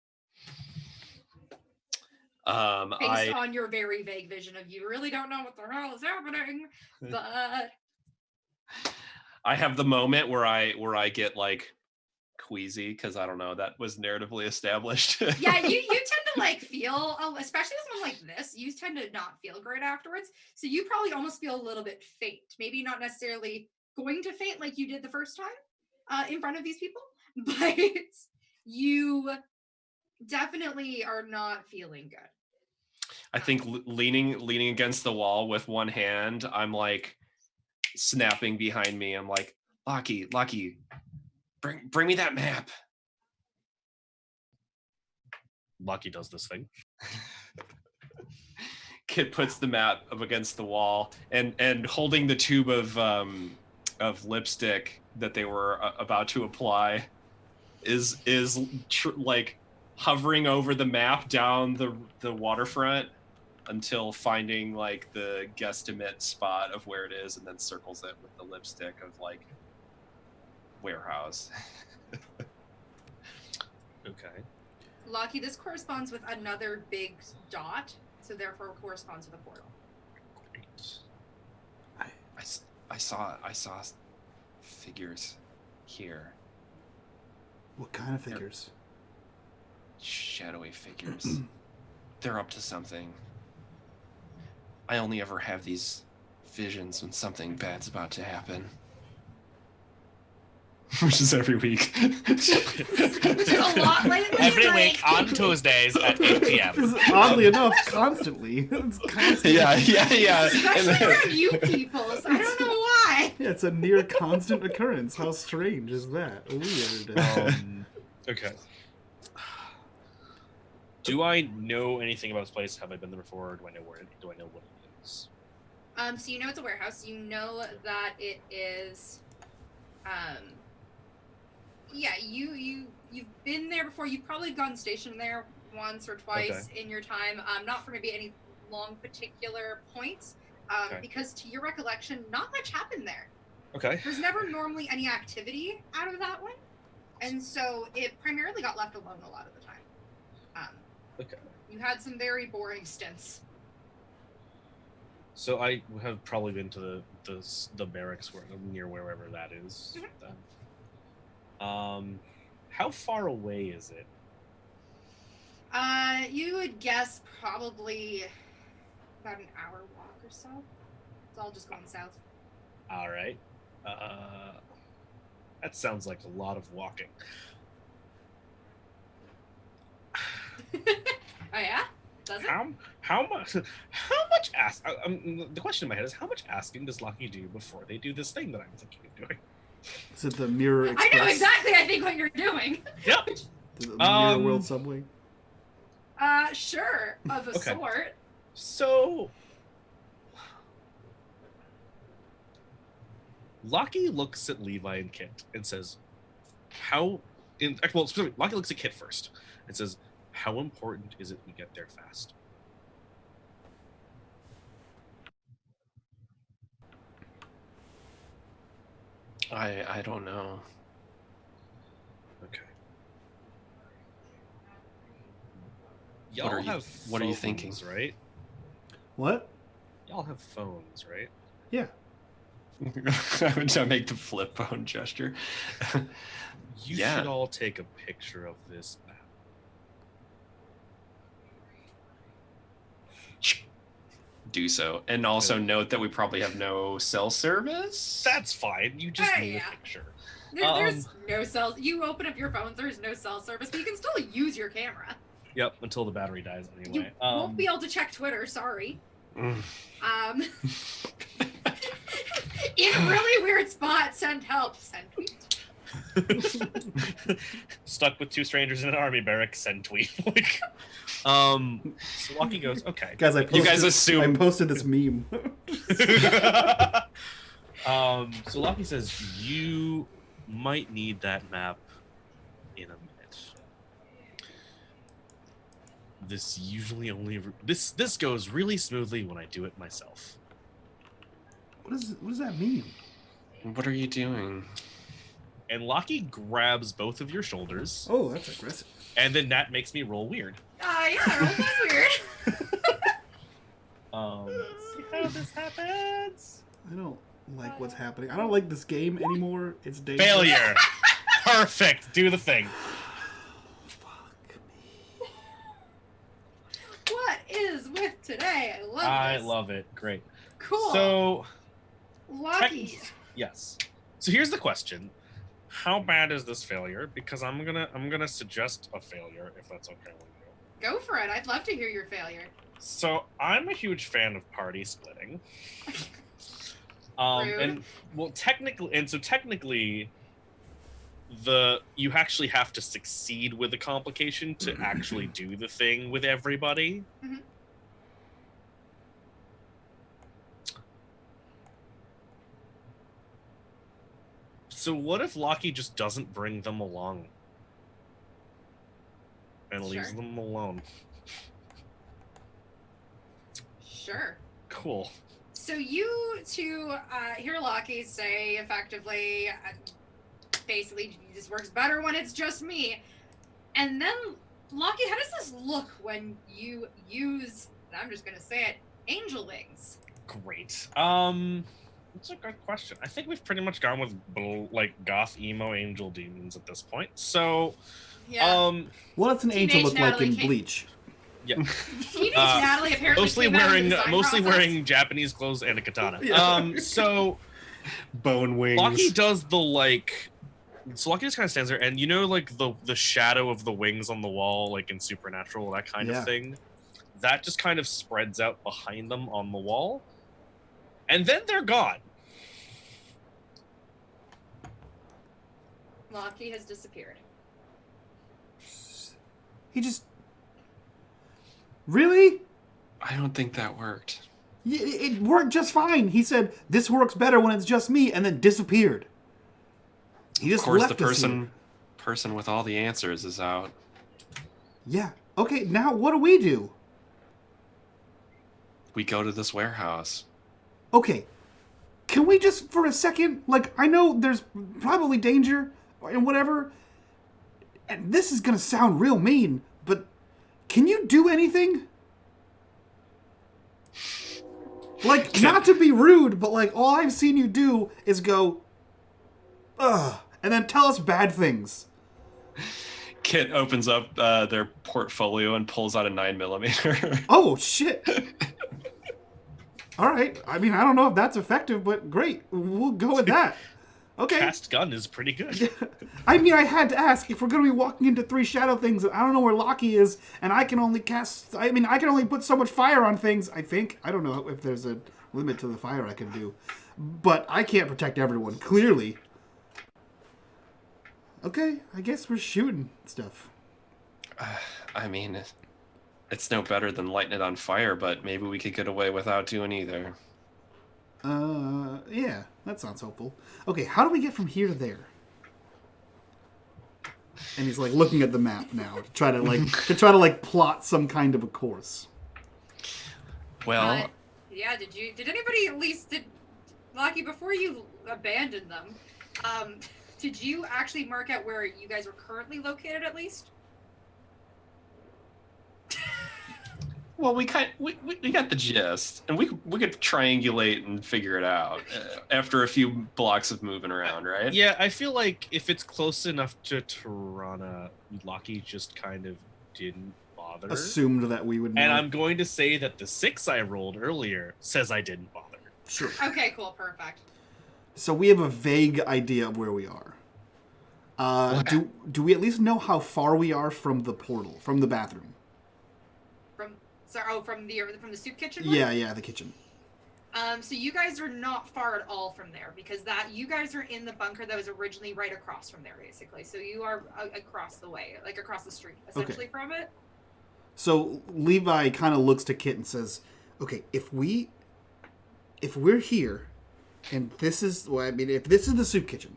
Based on your very vague vision of you really don't know what the hell is happening, but I have the moment where I get like queasy because I don't know, that was narratively established. Yeah, you tend to like feel, especially someone like this, you tend to not feel great afterwards. So you probably almost feel a little bit faint. Maybe not necessarily going to faint like you did the first time in front of these people, but you definitely are not feeling good. I think leaning against the wall with one hand, I'm like snapping behind me. I'm like, Lockie, bring me that map. Lockie does this thing. Kit puts the map up against the wall and holding the tube of lipstick that they were about to apply is like hovering over the map down the waterfront until finding like the guesstimate spot of where it is, and then circles it with the lipstick of like warehouse. Okay. Lockie, this corresponds with another big dot, so therefore corresponds with a portal. Great. I saw figures here. What kind of figures? Shadowy figures. They're up to something. I only ever have these visions when something bad's about to happen. Which is every week. Which is a lot lately. Every week on Tuesdays at 8 p.m. Oddly enough, constantly. It's constantly. Yeah. Especially around you people. So I don't know why. Yeah, it's a near constant occurrence. How strange is that? Weird. Okay. Do I know anything about this place? Have I been there before? Do I know what it is? So you know it's a warehouse. You know that it is. Yeah, you've been there before. You've probably gone stationed there once or twice in your time. Not for maybe any long particular points. Because to your recollection, not much happened there. Okay. There's never normally any activity out of that one, and so it primarily got left alone a lot of the time. Okay. You had some very boring stints. So I have probably been to the barracks near wherever that is. Mm-hmm. How far away is it? You would guess probably about an hour walk or so. It's all just going south. All right. That sounds like a lot of walking. Oh yeah? Does it? How much ask? The question in my head is how much asking does Lockie do before they do this thing that I'm thinking of doing? Is it the Mirror Express? I know exactly. I think what you're doing. Yep. The Mirror World Subway? Sure, of a sort. So Lockie looks at Levi and Kit and says, specifically, Lockie looks at Kit first and says, how important is it we get there fast? I don't know. Okay. Y'all have phones, what are you thinking? Right? What? Y'all have phones, right? Yeah. I would make the flip phone gesture. You should all take a picture of this map. Do so, and also note that we probably have no cell service. That's fine. You just need a picture. There's no cell. You open up your phones. There's no cell service, but you can still use your camera. Yep, until the battery dies anyway. You won't be able to check Twitter. Sorry. In really weird spots, send help. Send tweet. Stuck with 2 strangers in an army barracks, send tweet. Like, so Lucky goes, okay. Guys, You guys assume- I posted this meme. So Lucky says, you might need that map in a minute. This usually only this goes really smoothly when I do it myself. What does that mean? What are you doing? And Lucky grabs both of your shoulders, Oh, that's aggressive. and then that makes me roll weird. Yeah, roll was weird. Let's see how this happens. I don't like what's happening. I don't like this game anymore. It's dangerous. Failure. Perfect. Do the thing. Fuck me. What is with today? I love this. I love it. Great. Cool. So, Lucky. yes. So here's the question: how bad is this failure? Because I'm gonna suggest a failure if that's okay with you. Go for it. I'd love to hear your failure. So I'm a huge fan of party splitting. Rude. And well, technically, you actually have to succeed with the complication to actually do the thing with everybody. Mhm. So what if Loki just doesn't bring them along and leaves Sure. them alone? Sure. Cool. So you two hear Lucky say effectively, basically, this works better when it's just me. And then, Lucky, how does this look when you use, and I'm just going to say it, angel wings? Great. That's a good question. I think we've pretty much gone with like goth emo angel demons at this point. So, Yeah. What does an angel Teenage look like Natalie in came- Bleach? yeah. Teenage Natalie apparently mostly came out of the wearing design mostly process. wearing Japanese clothes and a katana. Yeah. So Bone wings. Lucky does the like. So Lucky just kind of stands there, and you know, like the shadow of the wings on the wall, like in Supernatural, that kind Yeah. of thing. That just kind of spreads out behind them on the wall, and then they're gone. Lucky has disappeared. He just... Really? I don't think that worked. It worked just fine. He said, this works better when it's just me, and then disappeared. He just Of course, left the us here. person with all the answers is out. Yeah. Okay, now what do we do? We go to this warehouse. Okay. Can we just, for a second, like, I know there's probably danger and whatever, and this is gonna sound real mean, but can you do anything? Like, not to be rude, but like, all I've seen you do is go, ugh, and then tell us bad things. Kit opens up their portfolio and pulls out a 9mm. Oh, shit. All right. I mean, I don't know if that's effective, but great. We'll go with that. Okay. Cast gun is pretty good. I mean, I had to ask if we're going to be walking into 3 shadow things. I don't know where Loki is, and I can only cast. I mean, I can only put so much fire on things. I think. I don't know if there's a limit to the fire I can do, but I can't protect everyone. Clearly. Okay, I guess we're shooting stuff. I mean, it's no better than lighting it on fire, but maybe we could get away without doing either. Yeah, that sounds hopeful. Okay, how do we get from here to there? And he's like looking at the map now to try to like plot some kind of a course. Well, Yeah, did anybody at least, Lucky, before you abandoned them, did you actually mark out where you guys were currently located at least? well, we got the gist, and we could triangulate and figure it out after a few blocks of moving around, right? Yeah, I feel like if it's close enough to Toranna, Lucky just kind of didn't bother. Assumed that we would know. And I'm going to say that the 6 I rolled earlier says I didn't bother. Sure. Okay, cool, perfect. So we have a vague idea of where we are. Do we at least know how far we are from the portal, from the bathroom? from the soup kitchen one? Yeah, the kitchen. So you guys are not far at all from there, because you guys are in the bunker that was originally right across from there, basically. So you are across the way, like across the street, essentially, from it. So Levi kind of looks to Kit and says, "Okay, if we're here, and this is, if this is the soup kitchen,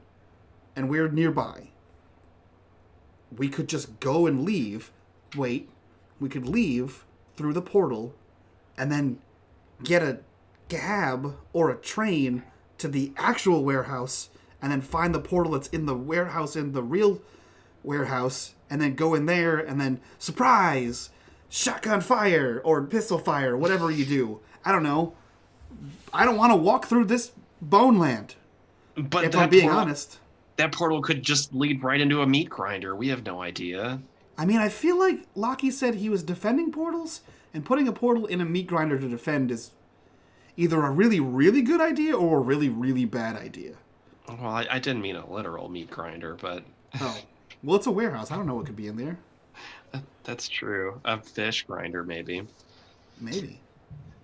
and we're nearby, we could just go and leave. We could leave through the portal, and then get a cab or a train to the actual warehouse, and then find the portal that's in the warehouse, in the real warehouse, and then go in there, and then surprise, shotgun fire or pistol fire, whatever you do. I don't know. I don't want to walk through this bone land. But if I'm being honest, that portal could just lead right into a meat grinder. We have no idea. I mean, I feel like Lockie said he was defending portals, and putting a portal in a meat grinder to defend is either a really, really good idea or a really, really bad idea. Well, I didn't mean a literal meat grinder, but... Oh. Well, it's a warehouse. I don't know what could be in there. That's true. A fish grinder, maybe. Maybe.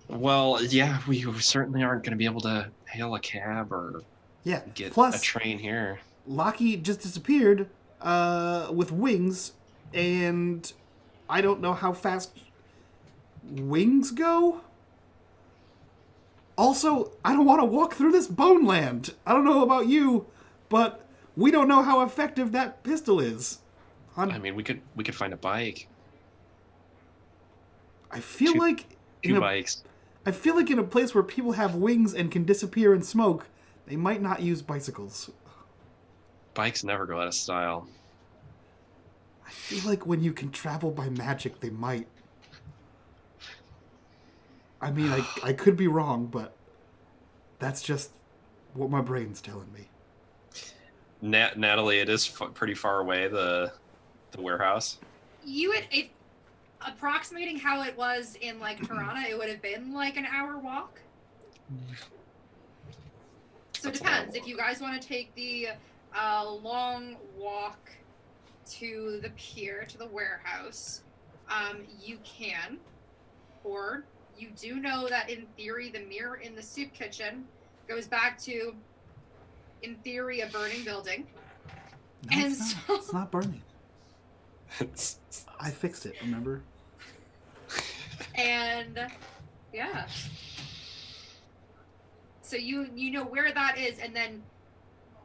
Well, yeah, we certainly aren't going to be able to hail a cab or get a train here. Lockie just disappeared with wings, and I don't know how fast wings go. Also, I don't want to walk through this bone land. I don't know about you, but we don't know how effective that pistol is. I mean, we could find a bike. I feel like two bikes. I feel like in a place where people have wings and can disappear in smoke, they might not use bicycles. Bikes never go out of style. I feel like when you can travel by magic, they might. I mean, I could be wrong, but that's just what my brain's telling me. Natalie, it is pretty far away, the warehouse. You would, approximating how it was in like Toranna, it would have been like an hour walk. So it depends. If you guys want to take the long walk to the pier, to the warehouse, you can. Or you do know that in theory the mirror in the soup kitchen goes back to, in theory, a burning building. No, and it's not burning. I fixed it, remember? And yeah. So you know where that is, and then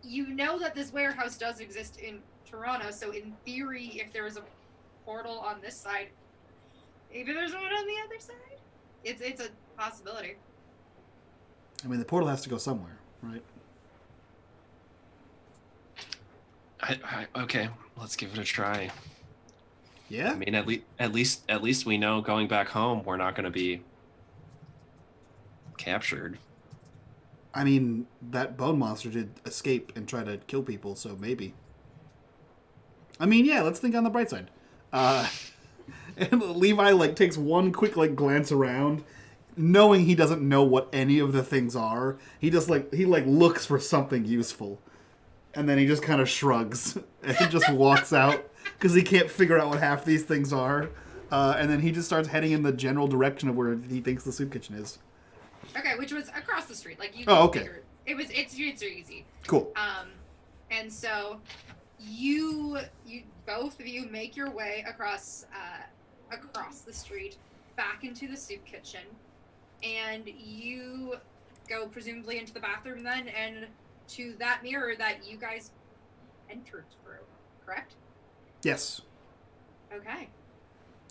you know that this warehouse does exist in Toronto, so in theory, if there's a portal on this side, maybe there's one on the other side. It's a possibility. I mean, the portal has to go somewhere, right? Okay, let's give it a try. Yeah. I mean, at least we know going back home we're not going to be captured. I mean, that bone monster did escape and try to kill people, so maybe. I mean, yeah, let's think on the bright side. And Levi takes one quick glance around, knowing he doesn't know what any of the things are. He just looks for something useful, and then he just kind of shrugs and just walks out because he can't figure out what half these things are. And then he just starts heading in the general direction of where he thinks the soup kitchen is. Okay, which was across the street. Oh, okay. It's easy. Cool. And so you both of you make your way across the street back into the soup kitchen, and you go presumably into the bathroom then, and to that mirror that you guys entered through, correct? Yes. Okay.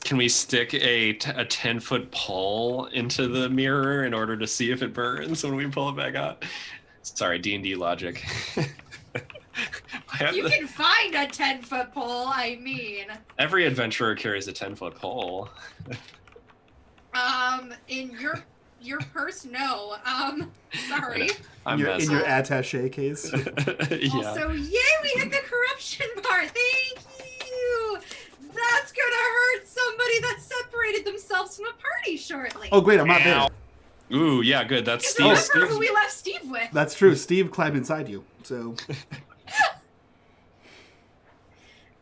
Can we stick a 10-foot pole into the mirror in order to see if it burns when we pull it back out? Sorry, D&D logic. You can find a 10-foot pole, I mean. Every adventurer carries a 10-foot pole. In your purse, no. Sorry. In your attaché case. Yeah. Also, yay, we hit the corruption part. Thank you. That's gonna hurt somebody that separated themselves from the party shortly. Oh, great, I'm not there. Ooh, yeah, good. That's Steve. Remember who we left Steve with. That's true. Steve climbed inside you, so...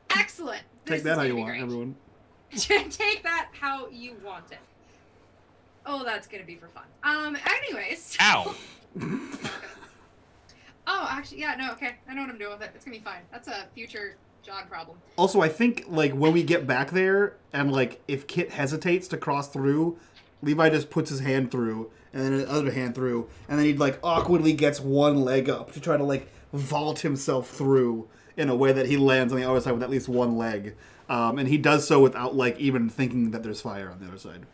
Excellent. Take that how you want, everyone. Take that how you want it. Oh, that's gonna be for fun. Anyways. Ow! Oh, actually, yeah, no, okay. I know what I'm doing with it. It's gonna be fine. That's a future John problem. Also, I think like when we get back there, and like if Kit hesitates to cross through, Levi just puts his hand through, and then the other hand through, and then he like awkwardly gets one leg up to try to like vault himself through in a way that he lands on the other side with at least one leg, and he does so without like even thinking that there's fire on the other side.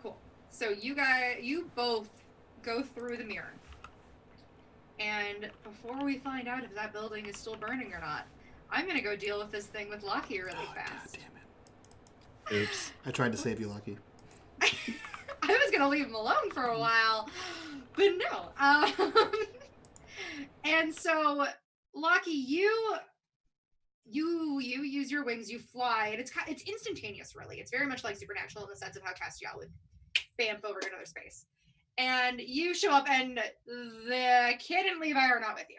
Cool. So you both go through the mirror. And before we find out if that building is still burning or not, I'm gonna go deal with this thing with Lucky really fast. God damn it. Oops. I tried to save you, Lucky. I was gonna leave him alone for a while, but no. And so, Lucky, you use your wings, you fly, and it's instantaneous, really. It's very much like Supernatural in the sense of how Castiel would bamf over to another space. And you show up, and the kid and Levi are not with you.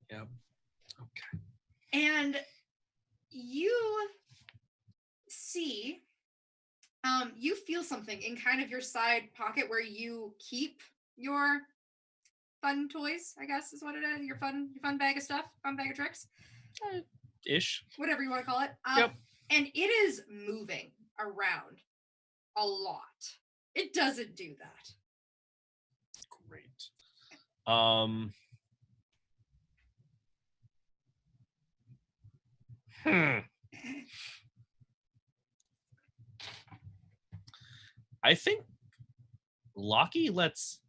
Yep. Okay. And you see, you feel something in kind of your side pocket where you keep your fun toys, I guess is what it is. Your fun bag of stuff, fun bag of tricks. Ish. Whatever you want to call it. Yep. And it is moving around a lot. It doesn't do that. Great. I think Locky lets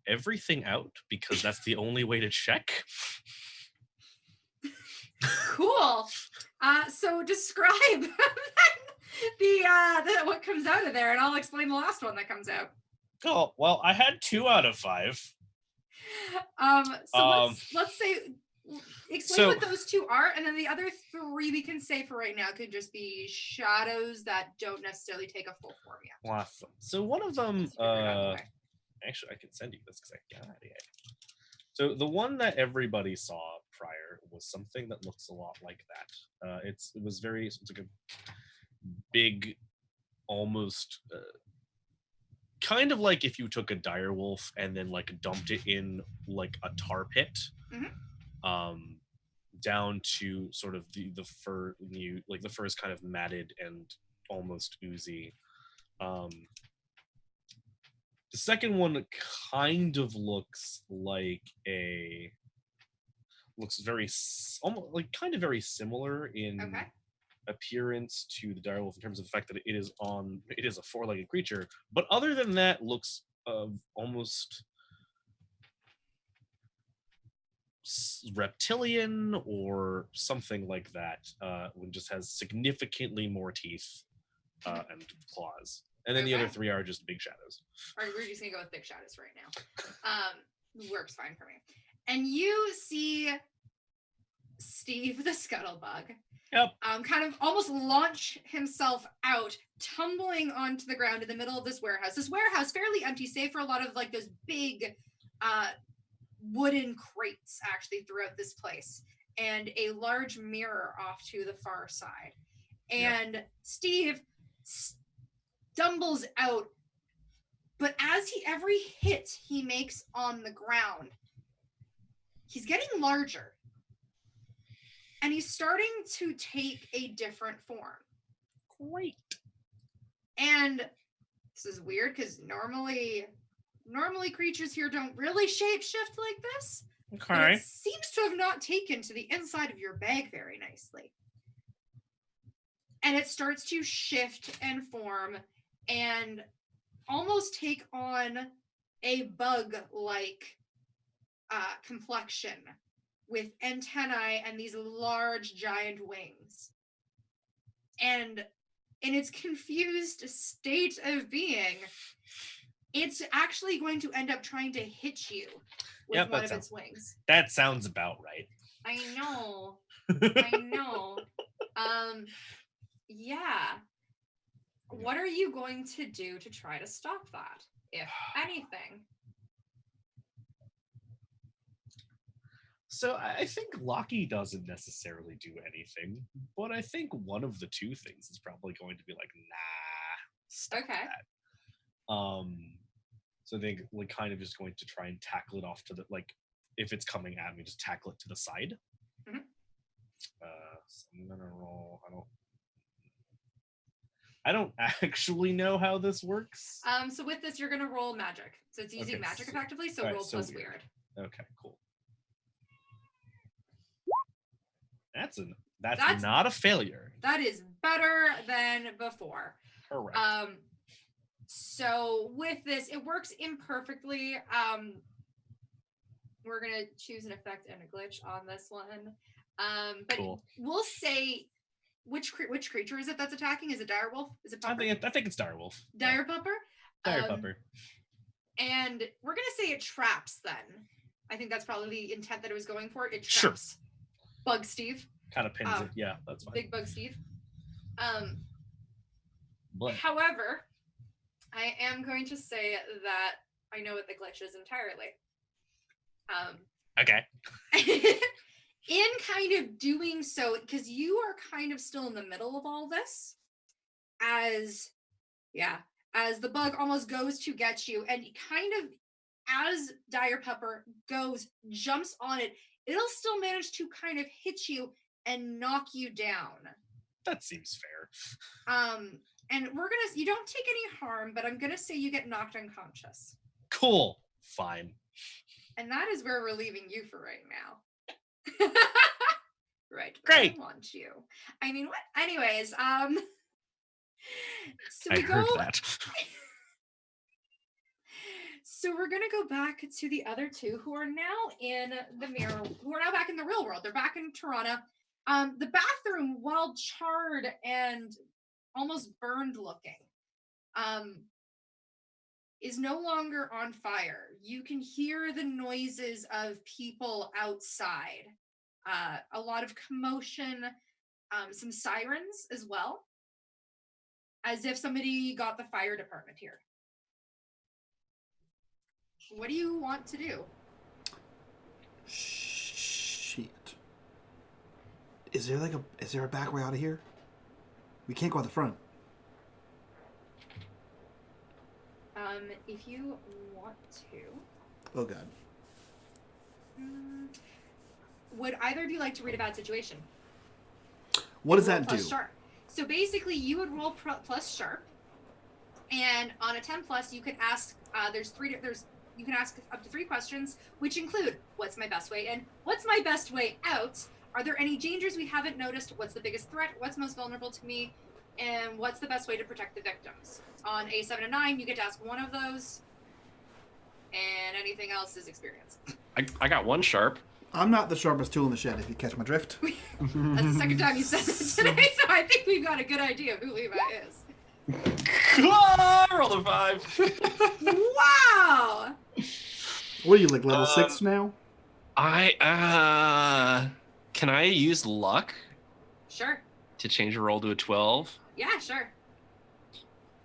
everything out because that's the only way to check. Cool. So describe the what comes out of there, and I'll explain the last one that comes out. Cool. Well, I had 2 out of 5. Let's say explain what those 2 are, and then the other 3 we can say for right now could just be shadows that don't necessarily take a full form yet. Awesome. So one of them, actually, I can send you this because I got it. So the one that everybody saw prior was something that looks a lot like that. It's like a big, almost kind of like if you took a direwolf and then like dumped it in like a tar pit, down to sort of the fur. The fur is kind of matted and almost oozy. The second one kind of looks very similar in appearance to the direwolf in terms of the fact that it is a 4-legged creature, but other than that looks almost reptilian or something like that, when just has significantly more teeth and claws. And then the other 3 are just big shadows. All right, we're just gonna go with big shadows right now. Works fine for me. And you see Steve the Scuttlebug. Yep. Kind of almost launch himself out, tumbling onto the ground in the middle of this warehouse. This warehouse fairly empty, save for a lot of like those big wooden crates actually throughout this place, and a large mirror off to the far side. And Steve stumbles out, but as every hit he makes on the ground, he's getting larger. And he's starting to take a different form. Great. And this is weird because normally creatures here don't really shapeshift like this. Okay. But it seems to have not taken to the inside of your bag very nicely. And it starts to shift and form and almost take on a bug-like complexion with antennae and these large giant wings. And in its confused state of being, it's actually going to end up trying to hit you with one of its wings. That sounds about right. I know. Yeah. What are you going to do to try to stop that, if anything? So I think Locky doesn't necessarily do anything, but I think one of the two things is probably going to be like, nah, stop Okay. that. So I think we're kind of just going to try and tackle it off to the, like, if it's coming at me, just tackle it to the side. Mhm. So I'm gonna roll. I don't actually know how this works. So with this, you're gonna roll magic. So it's using Okay, magic so- effectively. So alright, roll so plus weird. weird. Okay, cool. That's not a failure. That is better than before. Correct. So with this, it works imperfectly. We're gonna choose an effect and a glitch on this one. But Cool. we'll say which creature is it that's attacking? Is it direwolf? Is it I pupper? think it's direwolf. Dire pupper? Dire pupper. And we're gonna say it traps then. I think that's probably the intent that it was going for. It Sure. traps Bug Steve. Kind of pins it. Yeah, that's fine. Big Bug Steve. But However, I am going to say that I know what the glitch is entirely. okay. In kind of doing so, because you are kind of still in the middle of all this, as the bug almost goes to get you, and kind of as Dire Pupper jumps on it, it'll still manage to kind of hit you and knock you down. That seems fair. And you don't take any harm, but I'm gonna say you get knocked unconscious. Cool. Fine. And that is where we're leaving you for right now. Right. Great. I want you. I mean, what? Anyways, so I we heard go. that. So we're gonna go back to the other two who are now in the mirror, who are now back in the real world. They're back in Toranna. The bathroom, while charred and almost burned looking, is no longer on fire. You can hear the noises of people outside. A lot of commotion, some sirens as well, as if somebody got the fire department here. What do you want to do? Shit. Is there a back way out of here? We can't go out the front. If you want to. Oh god. Would either of you like to read a bad situation? What does Roll that plus do? Sharp. So basically, you would roll plus sharp, and on a 10 plus, you can ask. You can ask up to 3 questions, which include: what's my best way in? What's my best way out? Are there any dangers we haven't noticed? What's the biggest threat? What's most vulnerable to me? And what's the best way to protect the victims? On a 7 and 9, you get to ask one of those, and anything else is experience. I got 1 sharp. I'm not the sharpest tool in the shed, if you catch my drift. That's the second time you said that today, so I think we've got a good idea of who Levi is. Roll a 5. Wow! What are you, like level 6 now? Can I use luck Sure. to change a roll to a 12? Yeah, sure.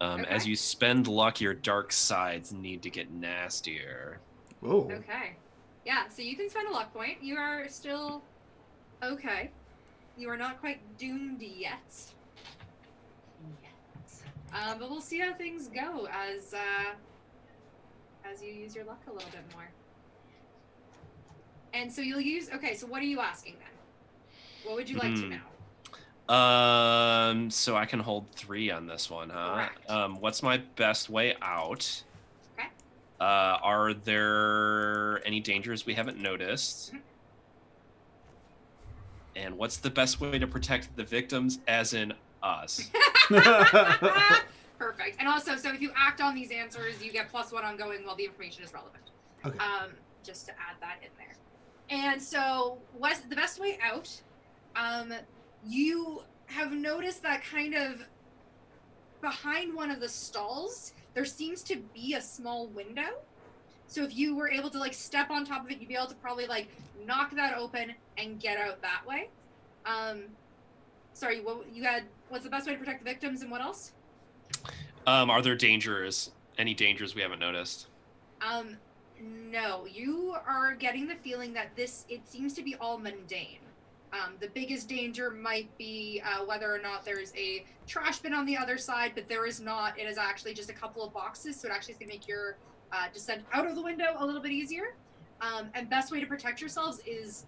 Okay. As you spend luck, your dark sides need to get nastier. Oh. Okay. Yeah, so you can spend a luck point. You are still okay. You are not quite doomed yet. But we'll see how things go as you use your luck a little bit more. And so you'll use. Okay, so what are you asking then? What would you like to know? So I can hold 3 on this one, huh? Correct. What's my best way out? Okay. Are there any dangers we haven't noticed? Mhm. And what's the best way to protect the victims, as in us? Perfect. And also, so if you act on these answers, you get +1 ongoing while the information is relevant. Okay. Just to add that in there. And so, what's the best way out? You have noticed that kind of behind one of the stalls, there seems to be a small window. So if you were able to like step on top of it, you'd be able to probably like knock that open and get out that way. Sorry, what's the best way to protect the victims and what else? Are there any dangers we haven't noticed? No, you are getting the feeling that it seems to be all mundane. The biggest danger might be whether or not there's a trash bin on the other side, but there is not. It is actually just a couple of boxes, so it actually is going to make your descent out of the window a little bit easier. And best way to protect yourselves is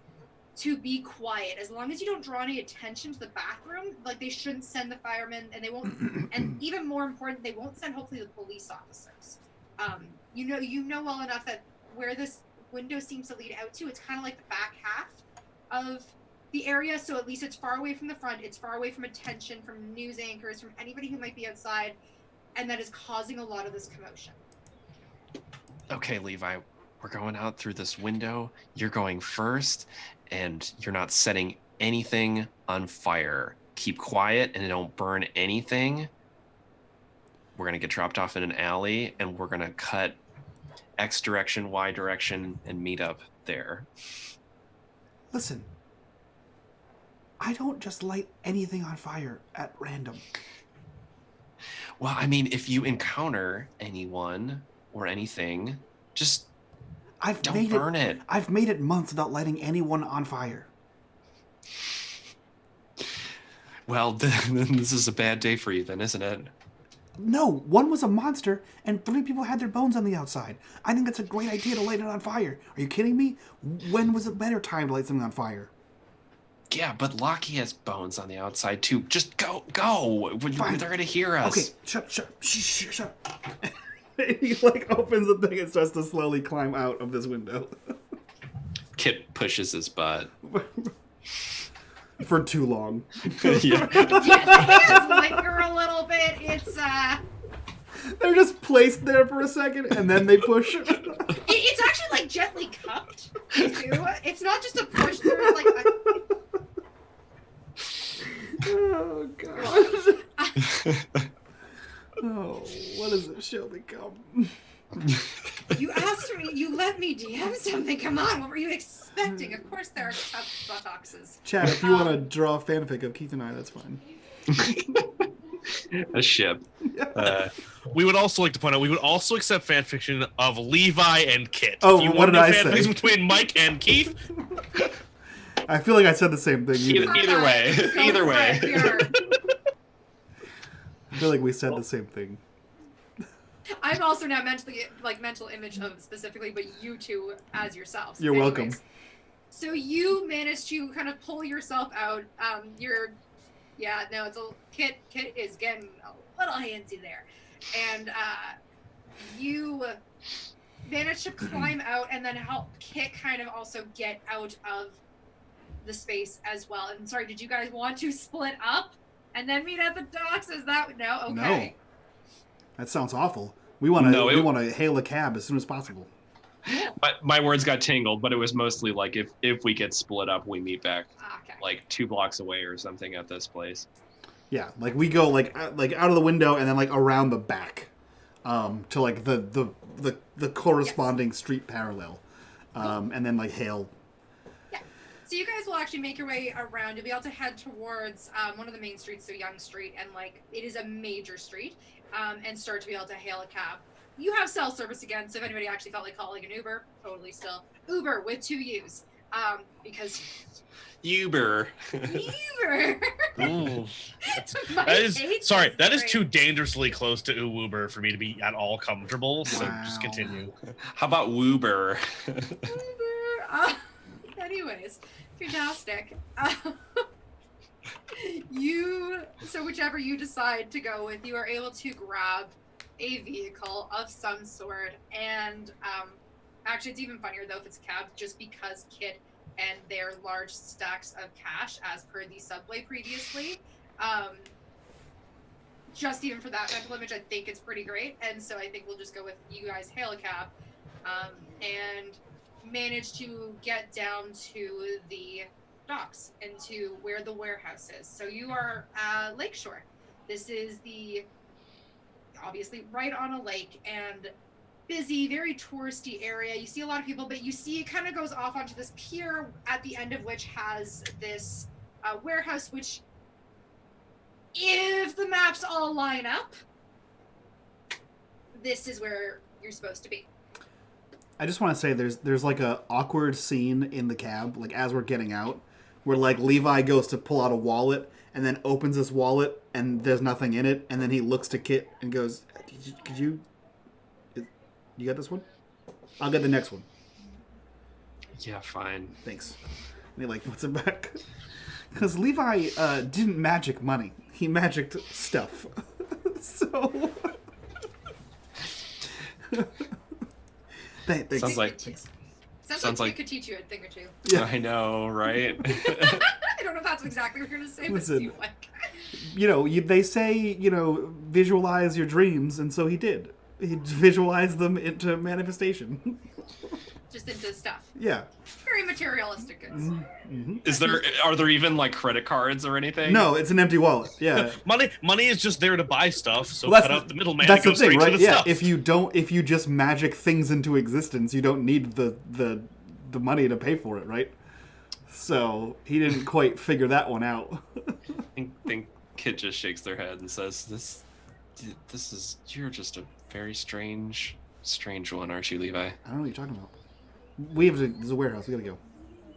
to be quiet. As long as you don't draw any attention to the bathroom, like they shouldn't send the firemen, and they won't. And even more important, they won't send hopefully the police officers. You know well enough that where this window seems to lead out to, it's kind of like the back half of the area, so at least it's far away from the front, it's far away from attention, from news anchors, from anybody who might be outside, and that is causing a lot of this commotion. Okay, Levi, we're going out through this window. You're going first, and you're not setting anything on fire. Keep quiet and don't burn anything. We're going to get dropped off in an alley, and we're going to cut X direction, Y direction, and meet up there. Listen, I don't just light anything on fire at random. Well, I mean, if you encounter anyone or anything, just don't burn it. I've made it months without lighting anyone on fire. Well, then this is a bad day for you then, isn't it? No, one was a monster, and 3 people had their bones on the outside. I think that's a great idea to light it on fire. Are you kidding me? When was a better time to light something on fire? Yeah, but Lockie has bones on the outside too. Just go! Fine. They're gonna hear us. Okay, shut. He opens the thing and starts to slowly climb out of this window. Kit pushes his butt. For too long. Yeah. The hands linger a little bit. It's They're just placed there for a second and then they push. It's actually gently cupped too. It's not just a push. There's a Oh god. Oh, what does this show become? You asked me, you let me DM something. Come on, what were you expecting? Of course there are tough buttocks. Chad, if you want to draw a fanfic of Keith and I, that's fine. A ship. We would also like to point out, we would also accept fanfiction of Levi and Kit. Oh, if you what want did I fanfics say? between Mike and Keith? I feel like I said the same thing. Either way. I feel like we said the same thing. I'm also now mental image of specifically, but you two as yourselves. You're welcome. So you managed to kind of pull yourself out. Kit is getting a little handsy there, and you managed to climb out and then help Kit kind of also get out of the space as well. And sorry, did you guys want to split up and then meet at the docks? Is that no? Okay. No. That sounds awful. We want to hail a cab as soon as possible. My words got tangled, but it was mostly like if we get split up, we meet back like 2 blocks away or something at this place. Yeah, we go like out of the window and then around the back, to the corresponding street parallel, and then hail. Yeah. So you guys will actually make your way around. You'll be able to head towards one of the main streets, so Young Street, and it is a major street, and start to be able to hail a cab. You have cell service again, so if anybody actually felt like calling an Uber, totally still Uber with 2 U's, because Uber. That is too dangerously close to Uber for me to be at all comfortable. So just continue. How about Woober? Anyways, fantastic. So whichever you decide to go with, you are able to grab a vehicle of some sort, and actually it's even funnier though if it's a cab, just because Kit and their large stacks of cash as per the subway previously, just even for that mental image, I think it's pretty great. And so I think we'll just go with you guys hail a cab and manage to get down to the docks and to where the warehouse is. So you are Lakeshore. This is obviously right on a lake and busy, very touristy area. You see a lot of people, but you see it kind of goes off onto this pier at the end of which has this warehouse, which, if the maps all line up, this is where you're supposed to be. I just want to say there's like a awkward scene in the cab, like as we're getting out, where like Levi goes to pull out a wallet and then opens his wallet and there's nothing in it, and then he looks to Kit and goes, you got this one? I'll get the next one. Yeah, fine. Thanks. And he like puts it back. Because Levi didn't magic money. He magicked stuff. So... Thanks. Sounds like Sounds like you could teach you a thing or two. Yeah. I know, right? I don't know if that's exactly what you're going to say, but Listen. it seemed like. They say, visualize your dreams, and so he did. He visualized them into manifestation. Just into stuff. Yeah. Very materialistic goods. Mm-hmm. Are there even like credit cards or anything? No, it's an empty wallet. Yeah. Money is just there to buy stuff, so Well, cut out the middleman That's and the go thing, straight right? to the Yeah. stuff. If you just magic things into existence, you don't need the money to pay for it, right? So he didn't quite figure that one out. I think Kit just shakes their head and says, "This is you're just a very strange one, aren't you, Levi?" I don't know what you're talking about. There's a warehouse. We gotta go.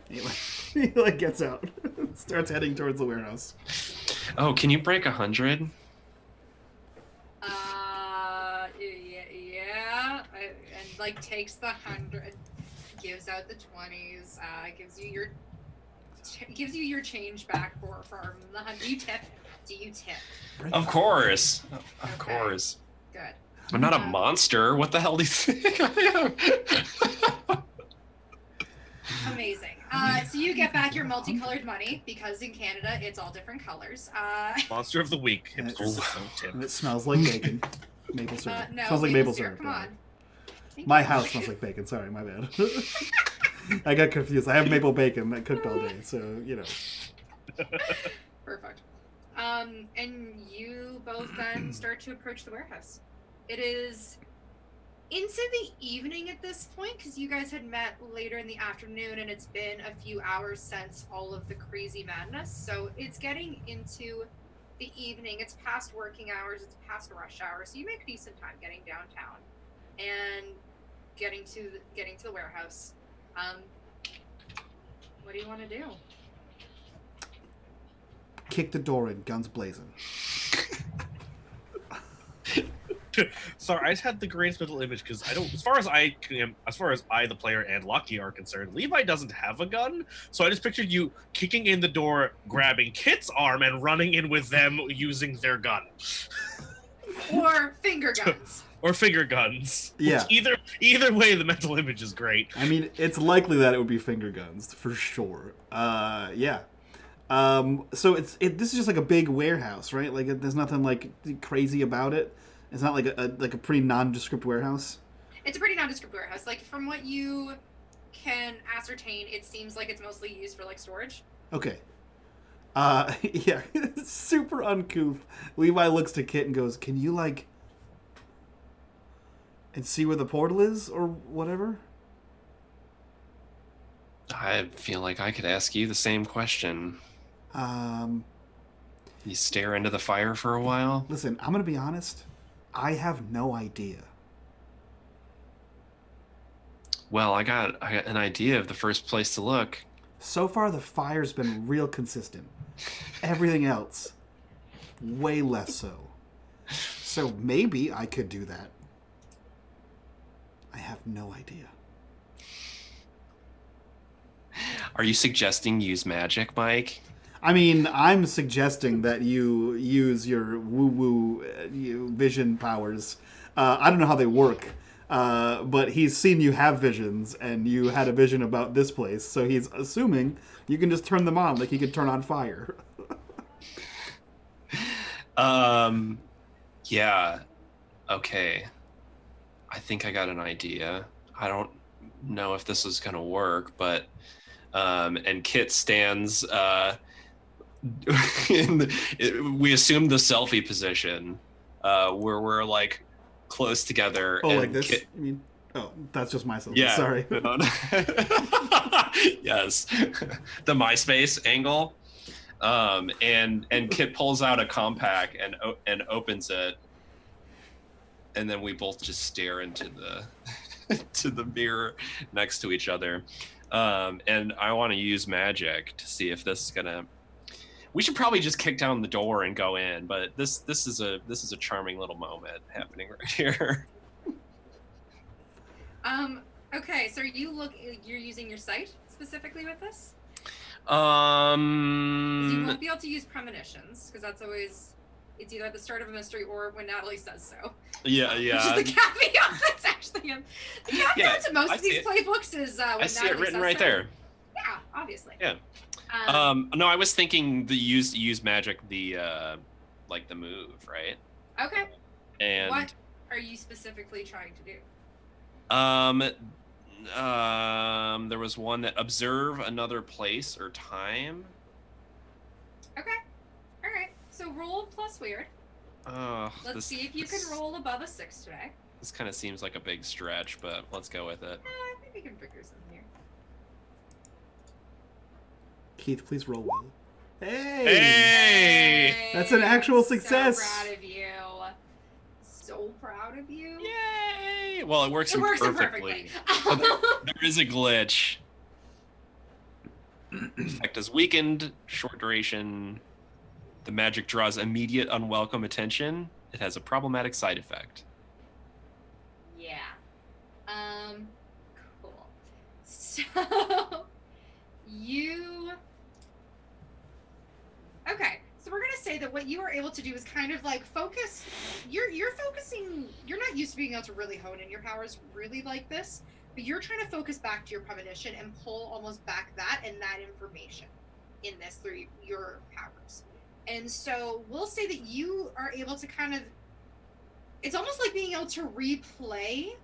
He gets out, starts heading towards the warehouse. Oh, can you break 100? Yeah. And takes the 100, gives out the 20s, gives you your change back from the 100. You tip. Do you tip? Of course. Of Okay. course. Good. I'm not a monster. What the hell do you think I am? Amazing. So you get back your multicolored money because in Canada it's all different colors. Monster of the week. And Hipsters that don't tip. And it smells like bacon. Maple syrup. No, smells like maple syrup. Come on. My house smells like bacon. Sorry, my bad. I got confused. I have maple bacon that cooked all day, so Perfect. And you both then start to approach the warehouse. It is into the evening at this point because you guys had met later in the afternoon and it's been a few hours since all of the crazy madness. So it's getting into the evening. It's past working hours. It's past rush hour. So you make decent time getting downtown and getting to the warehouse. What do you want to do? Kick the door in, guns blazing. Sorry, I just had the greatest mental image because I don't. As far as I, the player, and Lucky are concerned, Levi doesn't have a gun. So I just pictured you kicking in the door, grabbing Kit's arm, and running in with them using their gun. Or finger guns. Or finger guns. Yeah. Either way, the mental image is great. I mean, it's likely that it would be finger guns for sure. Yeah. So this is just like a big warehouse, right? Like there's nothing like crazy about it. It's not like a pretty nondescript warehouse. It's a pretty nondescript warehouse. Like from what you can ascertain, it seems like it's mostly used for like storage. Okay. Yeah, super uncouth. Levi looks to Kit and goes, "Can you and see where the portal is or whatever?" I feel like I could ask you the same question. You stare into the fire for a while? Listen, I'm gonna be honest. I have no idea. Well, I got an idea of the first place to look. So far, the fire's been real consistent. Everything else, way less so. So maybe I could do that. I have no idea. Are you suggesting use magic, Mike? I mean, I'm suggesting that you use your woo-woo vision powers. I don't know how they work, but he's seen you have visions, and you had a vision about this place, so he's assuming you can just turn them on like he could turn on fire. Yeah. Okay. I think I got an idea. I don't know if this is going to work, but... and Kit stands... we assume the selfie position where we're like close together. Oh, and like this? Kit... You mean? Oh, that's just my selfie. Yeah. Sorry. Yes. The MySpace angle. And Kit pulls out a compact and opens it. And then we both just stare into to the mirror next to each other. And I want to use magic to see if this is gonna. We should probably just kick down the door and go in, but this is a charming little moment happening right here. Okay, so you're using your sight specifically with this? 'Cause you won't be able to use premonitions, because that's always, it's either at the start of a mystery or when Natalie says so. Yeah. Which is the caveat that's actually in. The caveat to most of these playbooks is when I see Natalie it written says right so. there. Yeah, obviously. Yeah. No, I was thinking the use magic, the like the move, right? Okay. And what are you specifically trying to do? There was one that observe another place or time. Okay. All right. So roll plus weird. Let's see if you can roll above a 6 today. This kind of seems like a big stretch, but let's go with it. I think we can figure something here. Keith, please roll well. Hey! That's an actual success. So proud of you. So proud of you. Yay! Well, it works It works perfectly. perfectly. There is a glitch. Effect is weakened, short duration. The magic draws immediate unwelcome attention. It has a problematic side effect. Yeah. Cool. So you. Okay. So we're gonna say that what you are able to do is kind of like focus. You're focusing. You're not used to being able to really hone in your powers really like this, but you're trying to focus back to your premonition and pull almost back that and that information in this through your powers. And so we'll say that you are able to kind of, it's almost like being able to replay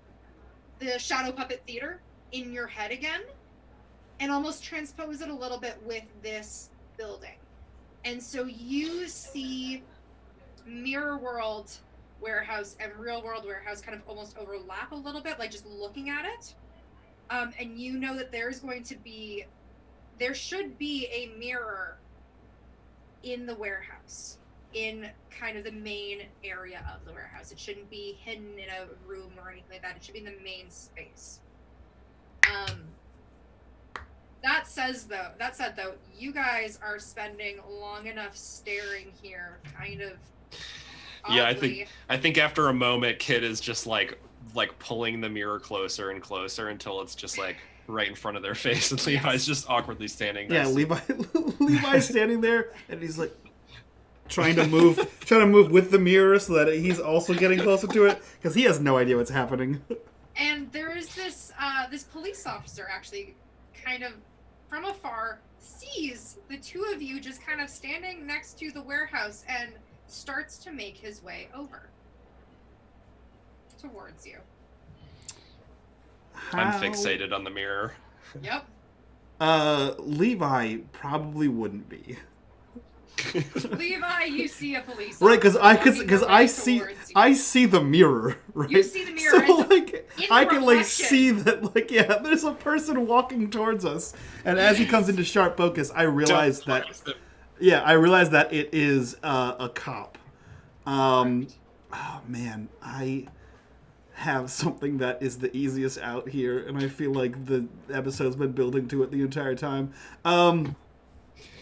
the Shadow Puppet Theater in your head again and almost transpose it a little bit with this building. And so you see Mirror World Warehouse and Real World Warehouse kind of almost overlap a little bit, like just looking at it. And you know that there should be a mirror in the warehouse, in kind of the main area of the warehouse. It shouldn't be hidden in a room or anything like that. It should be in the main space. That said though, you guys are spending long enough staring here, kind of oddly. Yeah, I think after a moment, Kid is just like pulling the mirror closer and closer until it's just like right in front of their face, and Levi's just awkwardly standing there. Yeah, Levi's standing there, and he's like trying to move with the mirror so that he's also getting closer to it because he has no idea what's happening. And there is this police officer actually, kind of from afar, sees the two of you just kind of standing next to the warehouse and starts to make his way over towards you. I'm fixated on the mirror. Yep. Levi probably wouldn't be. Levi, you see a police officer. Right, because I see the mirror, right? You see the mirror. So and like I can like reflection. see that like there's a person walking towards us, and as he comes into sharp focus, I realize that it is a cop. Oh man, I have something that is the easiest out here, and I feel like the episode's been building to it the entire time.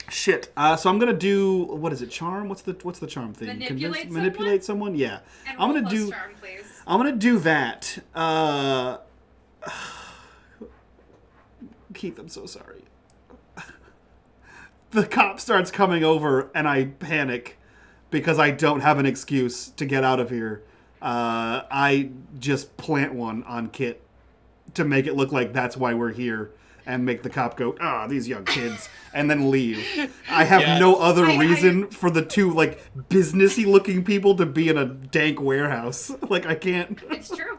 Shit. So I'm gonna do, what is it? Charm? What's the charm thing? Manipulate someone? Yeah. And I'm gonna do charm, please. I'm gonna do that. Keith, I'm so sorry. The cop starts coming over, and I panic because I don't have an excuse to get out of here. I just plant one on Kit to make it look like that's why we're here, and make the cop go, these young kids, and then leave. I have no other reason for the two, like, businessy looking people to be in a dank warehouse. Like, I can't. It's true.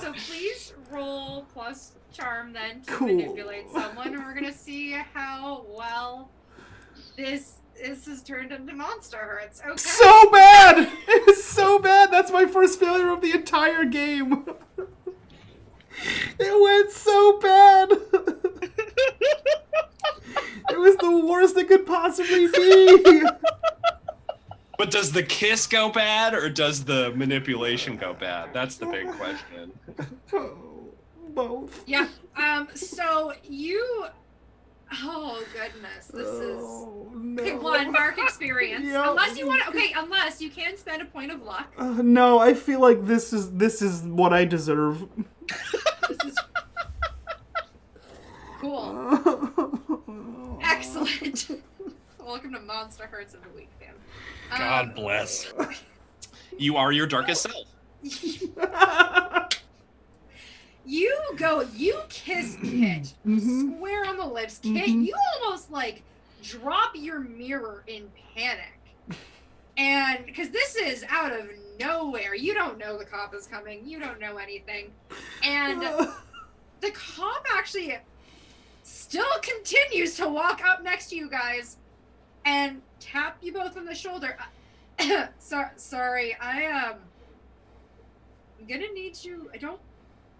So please roll plus charm then to Cool. manipulate someone, and we're gonna see how well this has turned into Monster Hurts. Okay. So bad! It was so bad! That's my first failure of the entire game. It went so bad. It was the worst it could possibly be. But does the kiss go bad or does the manipulation go bad? That's the big question. Both. Yeah. So you. Oh goodness, this is. No. Pick one, mark experience. Yeah. Unless you want to. Okay, unless you can spend a point of luck. No, I feel like this is what I deserve. This is. Cool. Excellent. Welcome to Monster Hearts of the Week, fam. God bless. You are your darkest self. You kiss Kit square on the lips. Kit, you almost like drop your mirror in panic. And because this is out of nowhere, you don't know the cop is coming, you don't know anything. And the cop actually still continues to walk up next to you guys and tap you both on the shoulder. Sorry, I'm gonna need you. I don't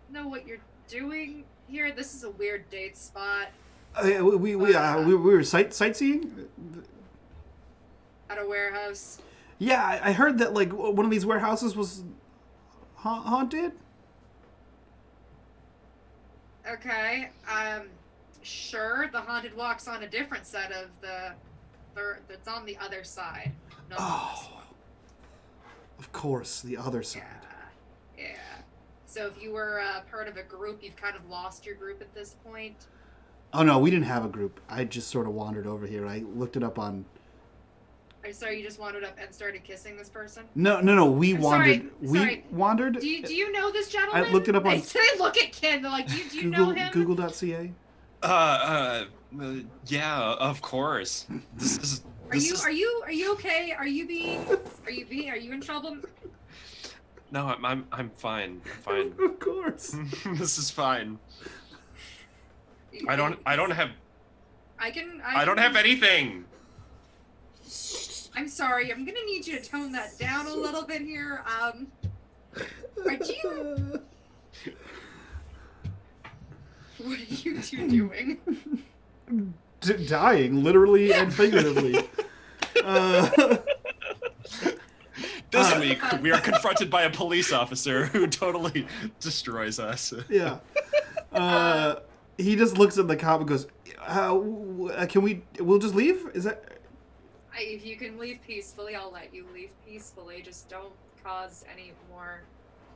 know what you're doing here. This is a weird date spot. We were sightseeing At a warehouse. Yeah, I heard that like one of these warehouses was haunted. Okay. Sure. The haunted walk's on a different set of that's on the other side. Not on this one. Of course, the other side. Yeah. So if you were part of a group, you've kind of lost your group at this point. Oh no, we didn't have a group. I just sort of wandered over here. I looked it up on. I'm sorry, you just wandered up and started kissing this person? No. We wandered. Sorry. We wandered. Do you know this gentleman? I looked it up on. I look at Ken. They're like, do you know him? Google.ca. Yeah, of course. Are you okay? Are you in trouble? No, I'm fine. I'm fine. Of course. This is fine. I don't have I I don't have anything. I'm sorry. I'm gonna need you to tone that down a little bit here. Are you? What are you two doing? Dying, literally and figuratively. This week, we are confronted by a police officer who totally destroys us. Yeah. He just looks at the cop and goes, we'll just leave? Is that... If you can leave peacefully, I'll let you leave peacefully. Just don't cause any more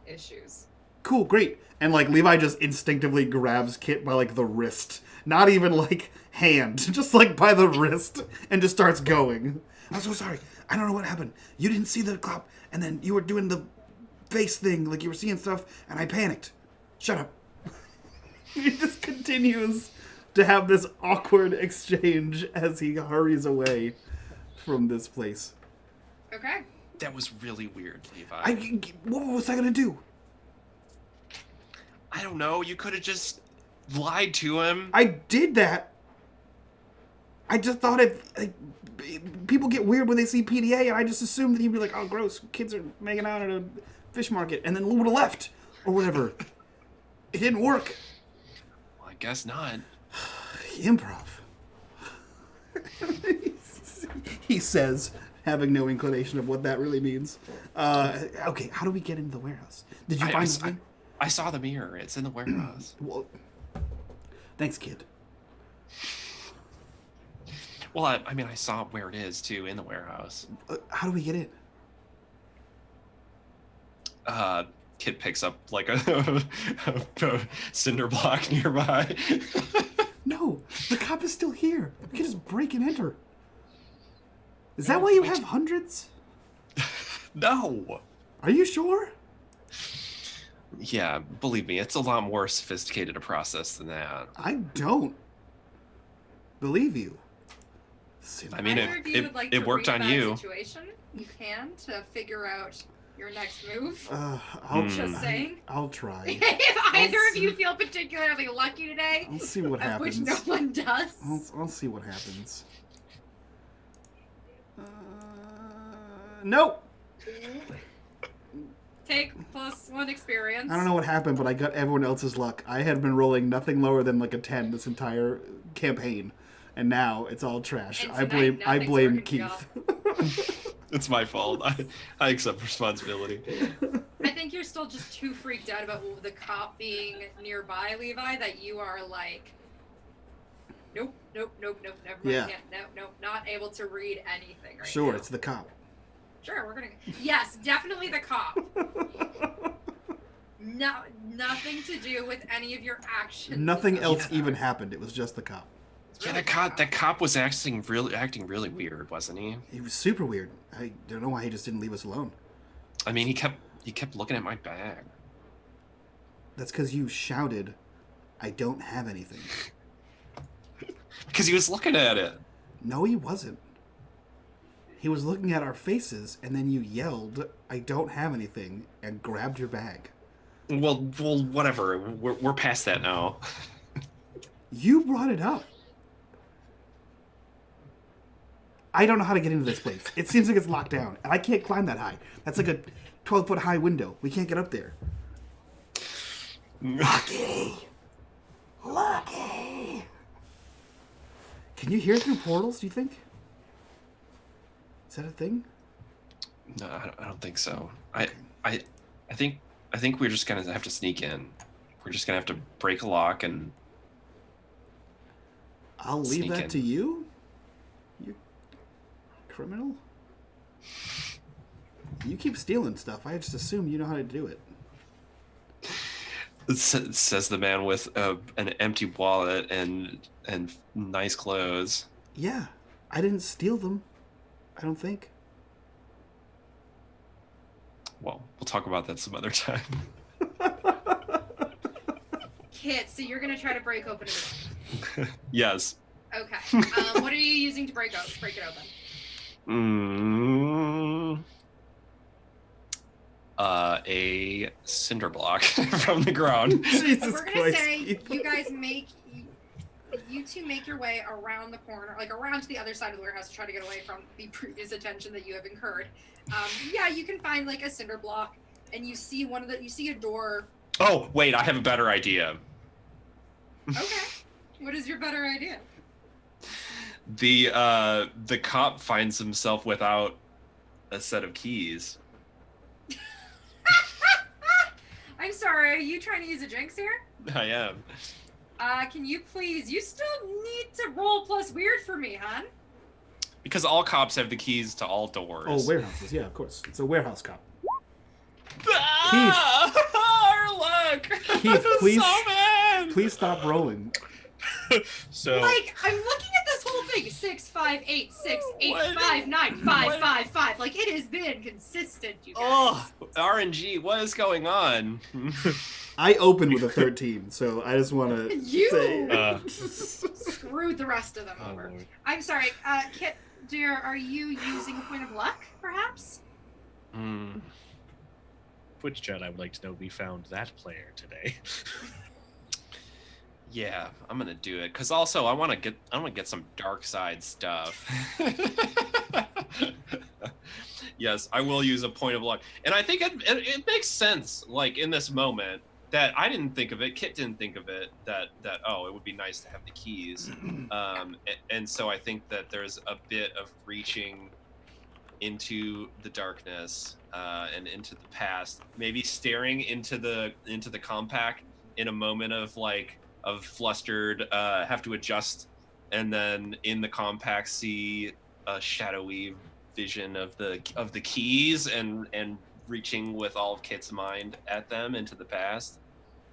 issues. Cool, great. And, like, Levi just instinctively grabs Kit by, like, the wrist. Not even, like, hand. Just, like, by the wrist. And just starts going. I'm so sorry. I don't know what happened. You didn't see the cop, and then you were doing the face thing, like you were seeing stuff, and I panicked. Shut up. He just continues to have this awkward exchange as he hurries away from this place. Okay. That was really weird, Levi. What was I gonna do? I don't know. You could have just lied to him. I did that. I just thought people get weird when they see PDA, and I just assumed that he'd be like, "Oh, gross, kids are making out at a fish market," and then would have left or whatever. It didn't work. Well, I guess not. Improv. He says, having no inclination of what that really means. Okay, how do we get into the warehouse? Did you find something? I saw the mirror. It's in the warehouse. Well, thanks, kid. Well, I saw where it is, too, in the warehouse. How do we get in? Kid picks up, like, a cinder block nearby. No, the cop is still here. We can just break and enter. Is that why you have hundreds? No. Are you sure? Yeah, believe me, it's a lot more sophisticated a process than that. I don't belive you. I mean, Either of you would like to it worked read on that you. Situation, you can to figure out your next move. Just saying. I'll try. If either of you feel particularly lucky today, I'll see what happens. which no one does. I'll see what happens. Nope. Take +1 experience. I don't know what happened, but I got everyone else's luck. I had been rolling nothing lower than like a 10 this entire campaign, and now it's all trash. And I blame nothing's working Keith. It's my fault. I accept responsibility. I think you're still just too freaked out about the cop being nearby, Levi, that you are like, nope, never mind. Yeah, no, not able to read anything right Sure, now. it's the cop. Sure, we're gonna. Yes, definitely the cop. No, nothing to do with any of your actions. Nothing else even happened. It was just the cop. Yeah, the cop was acting really weird, wasn't he? He was super weird. I don't know why he just didn't leave us alone. I mean, he kept looking at my bag. That's because you shouted, "I don't have anything." Because he was looking at it. No, he wasn't. He was looking at our faces, and then you yelled, "I don't have anything," and grabbed your bag. Well, whatever. We're past that now. You brought it up. I don't know how to get into this place. It seems like it's locked down, and I can't climb that high. That's like a 12-foot high window. We can't get up there. Lucky! Can you hear through portals, do you think? Is that a thing? No, I don't think so. I think we're just gonna have to sneak in. We're just gonna have to break a lock and. I'll leave that to you? You criminal? You keep stealing stuff. I just assume you know how to do it. Says the man with an empty wallet and nice clothes. Yeah, I didn't steal them. I don't think. Well, we'll talk about that some other time. Kit, so you're gonna try to break open a door. Yes. Okay. What are you using to break it open? A cinder block from the ground. Jesus We're gonna Christ. say you two make your way around the corner, like around to the other side of the warehouse to try to get away from the previous attention that you have incurred. Yeah, you can find like a cinder block, and you see a door. Oh, wait, I have a better idea. Okay. What is your better idea? The cop finds himself without a set of keys. I'm sorry, are you trying to use a jinx here? I am. Can you please? You still need to roll plus weird for me, hon. Because all cops have the keys to all doors. Oh, warehouses. Yeah, of course. It's a warehouse cop. Our luck. Keith, please, So bad. please stop rolling. So Like, I'm looking at this whole thing. 6, 5, 8, 6, 8, What? 5, 9, 5, What? 5, 5. Like, it has been consistent, you guys. Oh, RNG, what is going on? I opened with a 13, so I just want to You say... screwed the rest of them oh, over. Lord. I'm sorry, Kit, dear, are you using a point of luck, perhaps? Twitch chat, I would like to know we found that player today. Yeah, I'm gonna do it. Cause also I wanna get some dark side stuff. Yes, I will use a point of luck. And I think it makes sense, like in this moment, that I didn't think of it, Kit didn't think of it, that oh, it would be nice to have the keys. And so I think that there's a bit of reaching into the darkness and into the past, maybe staring into the compact in a moment of flustered, have to adjust, and then in the compact see a shadowy vision of the keys and reaching with all of Kit's mind at them into the past.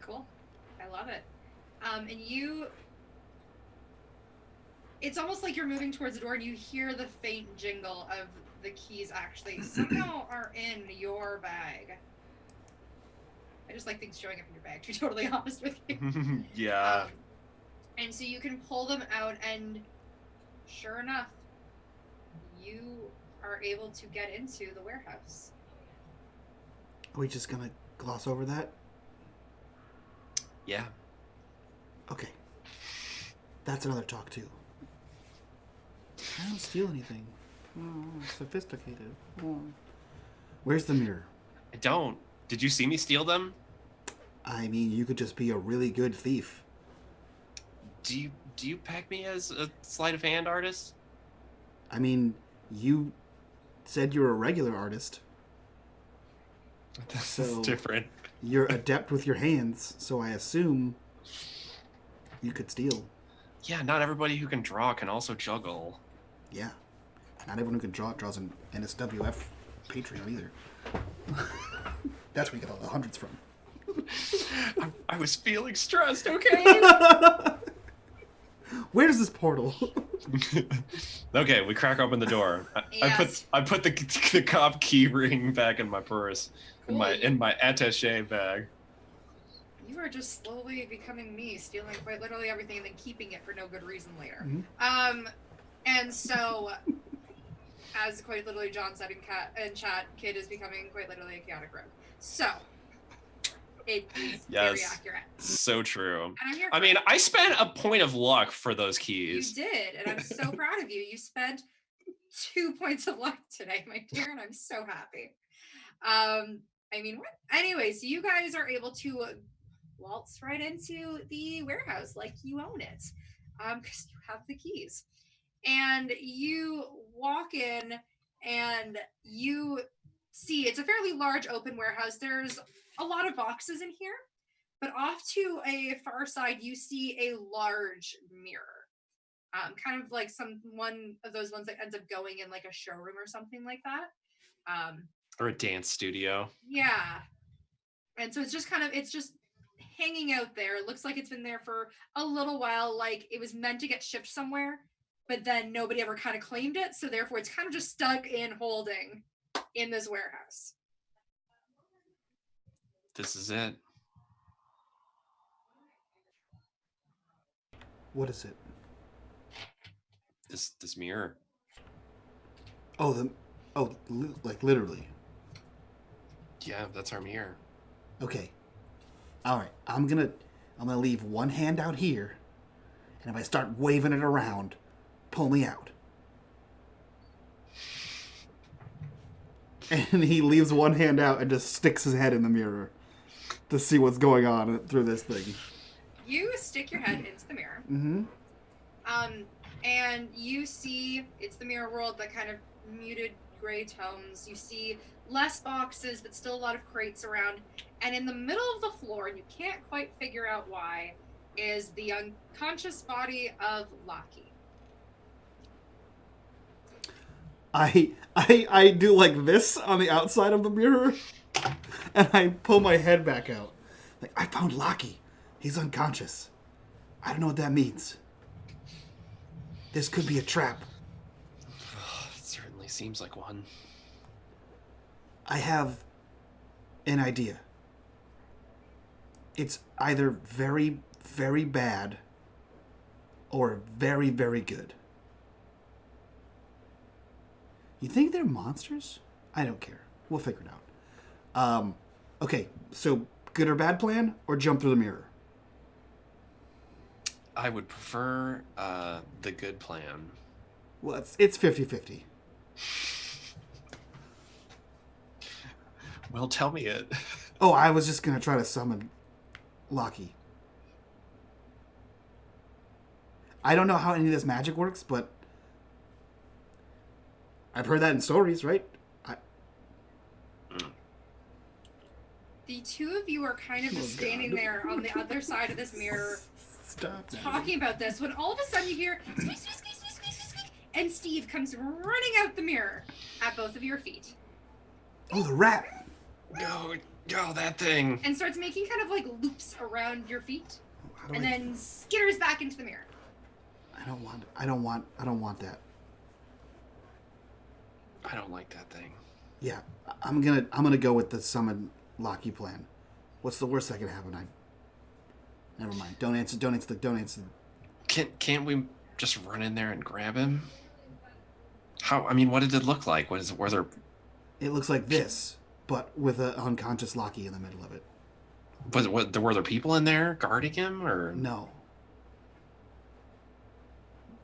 Cool. I love it. And it's almost like you're moving towards the door and you hear the faint jingle of the keys actually somehow are in your bag. I just like things showing up in your bag, to be totally honest with you. Yeah. And so you can pull them out, and sure enough, you are able to get into the warehouse. Are we just going to gloss over that? Yeah. Okay. That's another talk, too. I don't steal anything. Oh, sophisticated. Oh. Where's the mirror? I don't. Did you see me steal them? I mean, you could just be a really good thief. Do you peg me as a sleight of hand artist? I mean, you said you're a regular artist. This is different. You're adept with your hands, so I assume you could steal. Yeah, not everybody who can draw can also juggle. Yeah. Not everyone who can draws an NSWF Patreon either. That's where you get all the hundreds from. I was feeling stressed, okay? Where's this portal? Okay, we crack open the door. I put the cop key ring back in my purse. In my attaché bag. You are just slowly becoming me, stealing quite literally everything and then keeping it for no good reason later. Mm-hmm. And so, as quite literally John said in chat, Kid is becoming quite literally a chaotic rogue. So, it is very accurate. So true. And I'm here I mean, I spent a point of luck for those keys. You did, and I'm so proud of you. You spent 2 points of luck today, my dear, and I'm so happy. I mean, what? Anyway, so you guys are able to waltz right into the warehouse like you own it, because you have the keys. And you walk in, and you see it's a fairly large open warehouse. There's a lot of boxes in here, but off to a far side, you see a large mirror, kind of like one of those ones that ends up going in like a showroom or something like that. Or a dance studio. Yeah. And so it's just hanging out there. It looks like it's been there for a little while, like it was meant to get shipped somewhere, but then nobody ever kind of claimed it. So therefore it's kind of just stuck in holding in this warehouse. This is it. What is it? This mirror. Like literally. Yeah, that's our mirror. Okay. All right. I'm gonna leave one hand out here, and if I start waving it around, pull me out. And he leaves one hand out and just sticks his head in the mirror to see what's going on through this thing. You stick your head into the mirror. Mm-hmm. And you see it's the mirror world, that kind of muted gray tones. You see less boxes, but still a lot of crates around. And in the middle of the floor, and you can't quite figure out why, is the unconscious body of Lockie. I do like this on the outside of the mirror, and I pull my head back out. Like, I found Lockie. He's unconscious. I don't know what that means. This could be a trap. It certainly seems like one. I have an idea. It's either very, very bad or very, very good. You think they're monsters? I don't care. We'll figure it out. Okay, so good or bad plan, or jump through the mirror? I would prefer the good plan. Well, it's 50-50. Well, tell me it. Oh, I was just going to try to summon Lockie. I don't know how any of this magic works, but I've heard that in stories, right? The two of you are kind of just standing there on the other side of this mirror, talking about this, when all of a sudden you hear squeak, squeak, squeak, squeak, squeak, squeak, and Steve comes running out the mirror at both of your feet. Oh, the rat! Go, that thing! And starts making kind of like loops around your feet, and then skitters back into the mirror. I don't want that. I don't like that thing. Yeah, I'm gonna go with the summon Lockie plan. What's the worst that could happen? Never mind. Don't answer. Can't we just run in there and grab him? How? I mean, what did it look like? Were there? It looks like this, but with an unconscious Lockie in the middle of it. Were there people in there guarding him, or no?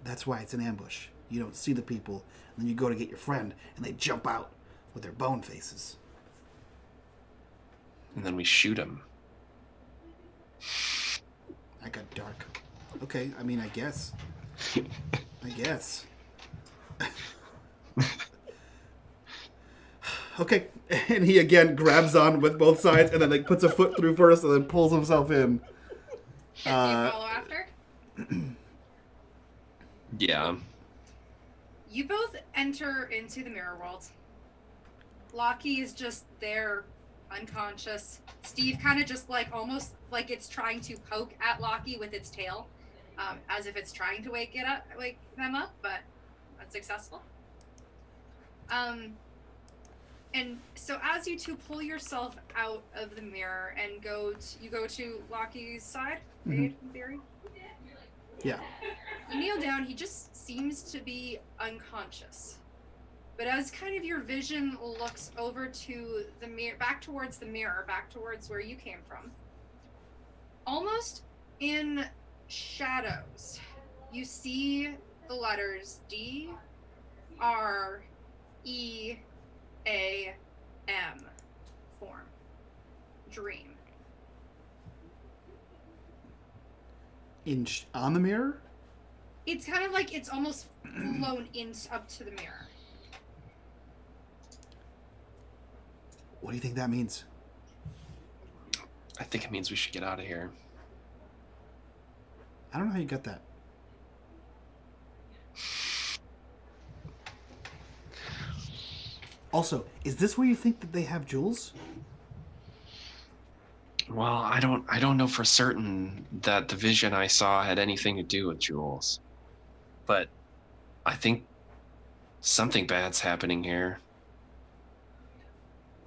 That's why it's an ambush. You don't see the people, and then you go to get your friend, and they jump out with their bone faces. And then we shoot him. I got dark. Okay, I mean, I guess. Okay, and he again grabs on with both sides and then like puts a foot through first and then pulls himself in. Do you follow after? Yeah. You both enter into the mirror world. Lockie is just there, unconscious. Steve kind of just like almost like it's trying to poke at Lockie with its tail, as if it's trying to wake them up, but unsuccessful. And so as you two pull yourself out of the mirror and you go to Lockie's side, right, in theory? Yeah. You kneel down, he just seems to be unconscious. But as kind of your vision looks over to the mirror, back towards the mirror, back towards where you came from, almost in shadows, you see the letters DREAM form. Dream. On the mirror? It's kind of like it's almost flown up to the mirror. What do you think that means? I think it means we should get out of here. I don't know how you got that. Also, is this where you think that they have jewels? Well, I don't know for certain that the vision I saw had anything to do with jewels. But I think something bad's happening here.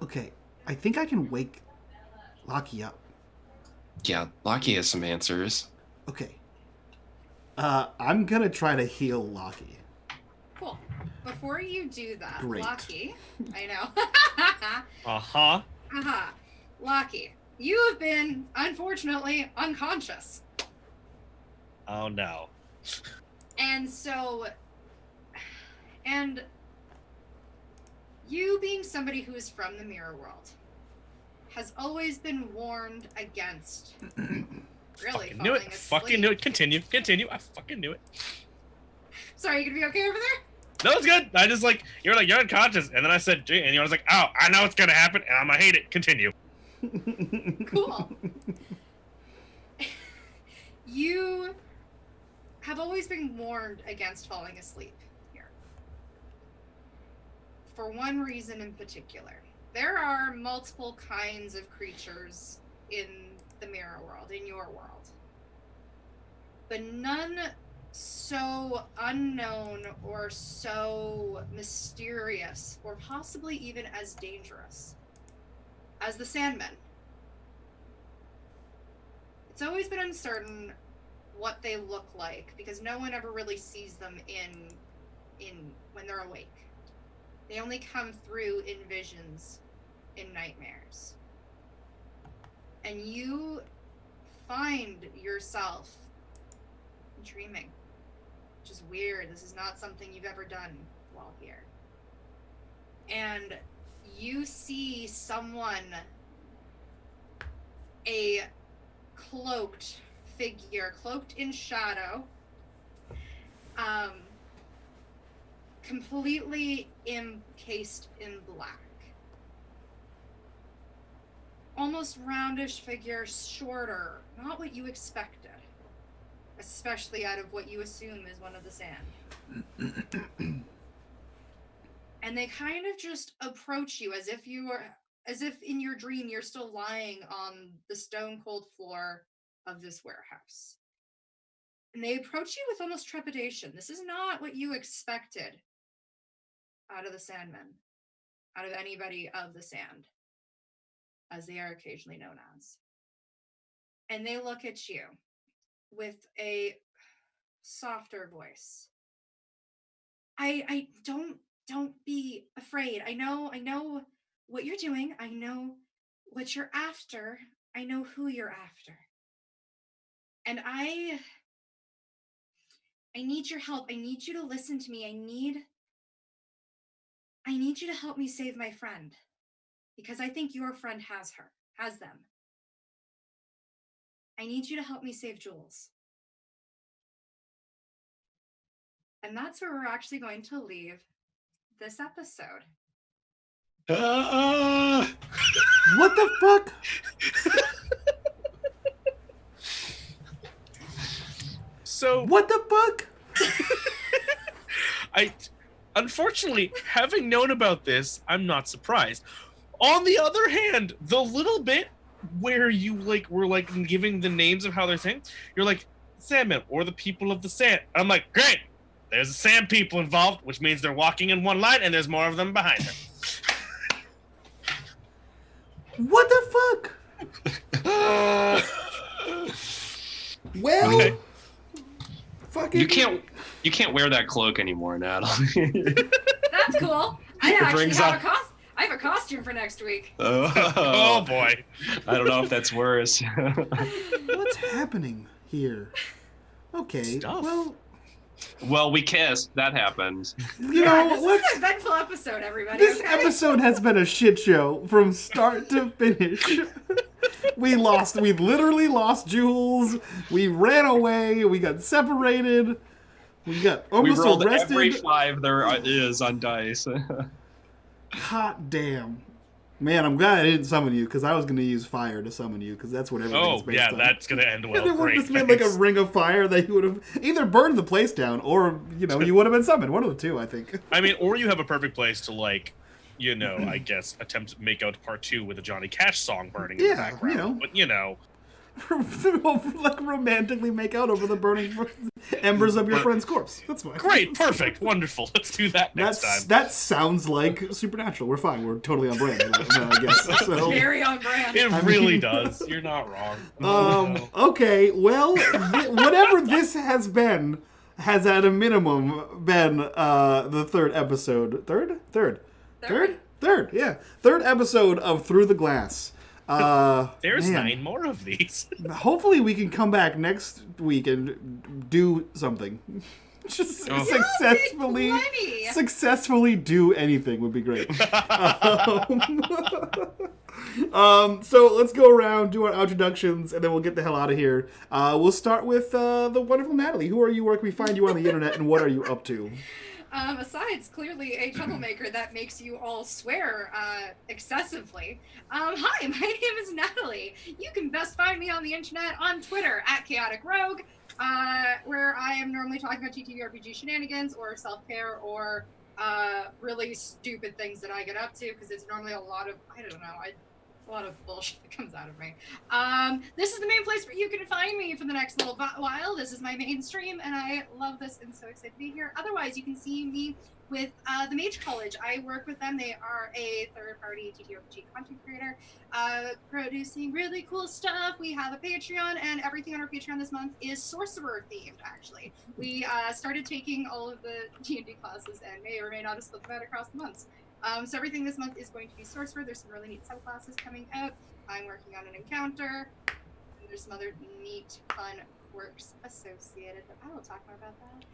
Okay, I think I can wake Lockie up. Yeah, Lockie has some answers. Okay. I'm gonna try to heal Lockie. Cool. Before you do that, Great. Lockie, I know. Uh-huh. Haha. Lockie, you have been, unfortunately, unconscious. Oh, no. And you being somebody who is from the mirror world has always been warned against really Knew it. falling Fucking asleep. knew it. Continue. I fucking knew it. Sorry, you gonna be okay over there? No, it's good. I just you're unconscious. And then I said, and you was like, oh, I know it's going to happen. And I'm going to hate it. Continue. Cool. You have always been warned against falling asleep here. For one reason in particular. There are multiple kinds of creatures in the mirror world, in your world. But none so unknown or so mysterious or possibly even as dangerous as the Sandmen. It's always been uncertain what they look like because no one ever really sees them in when they're awake. They only come through in visions, in nightmares. And you find yourself dreaming, which is weird. This is not something you've ever done while here. And you see someone, a cloaked figure, cloaked in shadow, completely encased in black. Almost roundish figure, shorter, not what you expected. Especially out of what you assume is one of the Sand. And they kind of just approach you as if in your dream you're still lying on the stone cold floor of this warehouse. And they approach you with almost trepidation. This is not what you expected out of the Sandmen, out of anybody of the Sand, as they are occasionally known as. And they look at you with a softer voice. I don't be afraid. I know what you're doing. I know what you're after. I know who you're after. And I need your help. I need you to listen to me. I need you to help me save my friend. Because I think your friend has them. I need you to help me save Jules. And that's where we're actually going to leave this episode. What the fuck? So What the fuck? Unfortunately, having known about this, I'm not surprised. On the other hand, the little bit where you were giving the names of how they're saying, you're like Sandman or the people of the sand. And I'm like, great. There's sand people involved, which means they're walking in one line, and there's more of them behind them. What the fuck? Well, Okay. fucking. You can't wear that cloak anymore, Natalie. That's cool. I actually brings have up- I have a costume for next week. Oh boy. I don't know if that's worse. What's happening here? Okay. Stuff. Well, we kissed. That happened. You Yeah, know, this let's. is an eventful episode, everybody. This okay? episode has been a shit show from start to finish. We literally lost Jules. We ran away. We got separated. We got We almost rolled arrested. every 5 there is on dice. Hot damn. Man, I'm glad I didn't summon you, because I was going to use fire to summon you, because that's what everything's Oh based yeah, on. that's gonna end well. And it would Great. have just been like a thanks. ring of fire that you would have either burned the place down, or, you would have been summoned. One of the two, I think. I mean, or you have a perfect place to I guess attempt to make out part 2 with a Johnny Cash song burning in the Yeah, background. But Like romantically make out over the burning embers of your friend's corpse. That's fine. great, perfect, wonderful. Let's do that next time. That sounds like Supernatural. We're fine. We're totally on brand, I guess. So, Very on brand. It really does. You're not wrong. okay, well, whatever this has been, has at a minimum been the third episode. Third, yeah. Third episode of Through the Glass. There's man. 9 more of these. Hopefully we can come back next week and do something. Just successfully do anything would be great. So let's go around, do our introductions, and then we'll get the hell out of here. We'll start with the wonderful Natalie. Who are you? Where can we find you on the internet, and what are you up to? Besides clearly a troublemaker that makes you all swear excessively. Hi, my name is Natalie. You can best find me on the internet on Twitter @ChaoticRogue, where I am normally talking about TTRPG shenanigans or self-care or really stupid things that I get up to, because it's normally a lot of, a lot of bullshit that comes out of me. This is the main place where you can find me for the next little while. This is my main stream, and I love this and so excited to be here. Otherwise, you can see me with the Mage College. I work with them. They are a third-party TTRPG content creator, producing really cool stuff. We have a Patreon, and everything on our Patreon this month is sorcerer-themed, actually. We started taking all of the D&D classes and may or may not have split them out across the months. So everything this month is going to be sorcerer. There's some really neat subclasses coming out. I'm working on an encounter. And there's some other neat, fun quirks associated, but I will talk more about that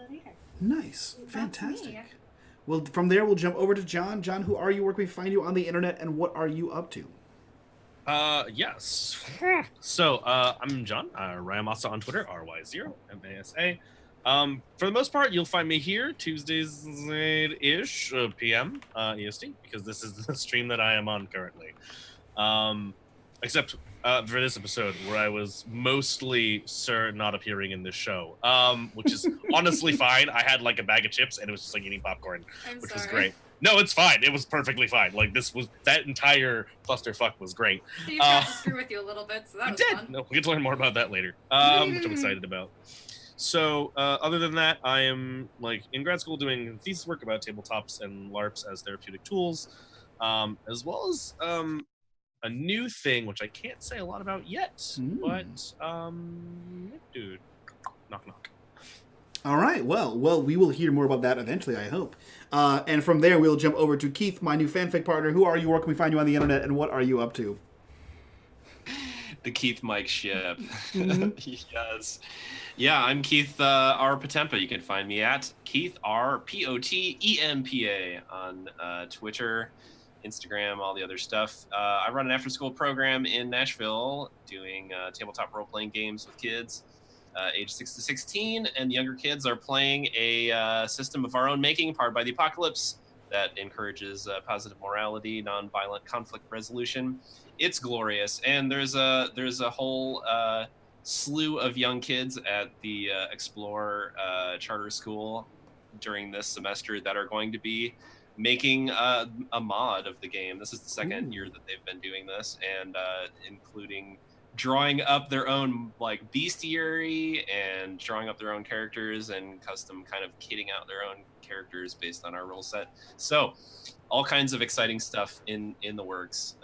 later. Nice. That's Fantastic. me. Well, from there, we'll jump over to John. John, who are you? Where can we find you on the internet, and what are you up to? Yes. So, I'm John, Ryamasa on Twitter, RY0MASA. For the most part, you'll find me here Tuesdays-ish PM EST, because this is the stream that I am on currently. Except for this episode, where I was mostly not appearing in this show, which is honestly fine. I had like a bag of chips, and it was just like eating popcorn, which was great. No, it's fine. It was perfectly fine. Like, that entire clusterfuck was great. Steve tried to screw with you a little bit, so that was fun. No, we get to learn more about that later, which I'm excited about. So, other than that, I am in grad school doing thesis work about tabletops and LARPs as therapeutic tools, as well as a new thing which I can't say a lot about yet. But dude, knock knock. All right. Well, we will hear more about that eventually, I hope. And from there, we'll jump over to Keith, my new fanfic partner. Who are you? Where can we find you on the internet, and what are you up to? The Keith Mike ship. Yes. Yeah, I'm Keith R. Potempa. You can find me at Keith R. POTEMPA on Twitter, Instagram, all the other stuff. I run an after-school program in Nashville doing tabletop role-playing games with kids age 6 to 16, and the younger kids are playing a system of our own making, powered by the apocalypse, that encourages positive morality, nonviolent conflict resolution. It's glorious, and there's a whole slew of young kids at the Explore Charter School during this semester that are going to be making a mod of the game. This is the second year that they've been doing this, and including drawing up their own like bestiary and drawing up their own characters and custom kind of kitting out their own characters based on our rule set. So all kinds of exciting stuff in the works.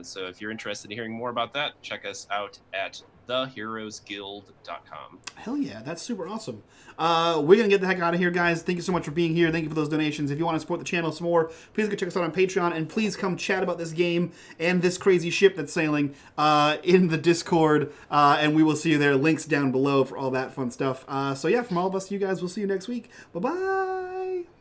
So if you're interested in hearing more about that, check us out at theheroesguild.com. Hell yeah, that's super awesome. We're going to get the heck out of here, guys. Thank you so much for being here. Thank you for those donations. If you want to support the channel some more, please go check us out on Patreon, and please come chat about this game and this crazy ship that's sailing in the Discord, and we will see you there. Links down below for all that fun stuff. So yeah, from all of us to you guys, we'll see you next week. Bye-bye!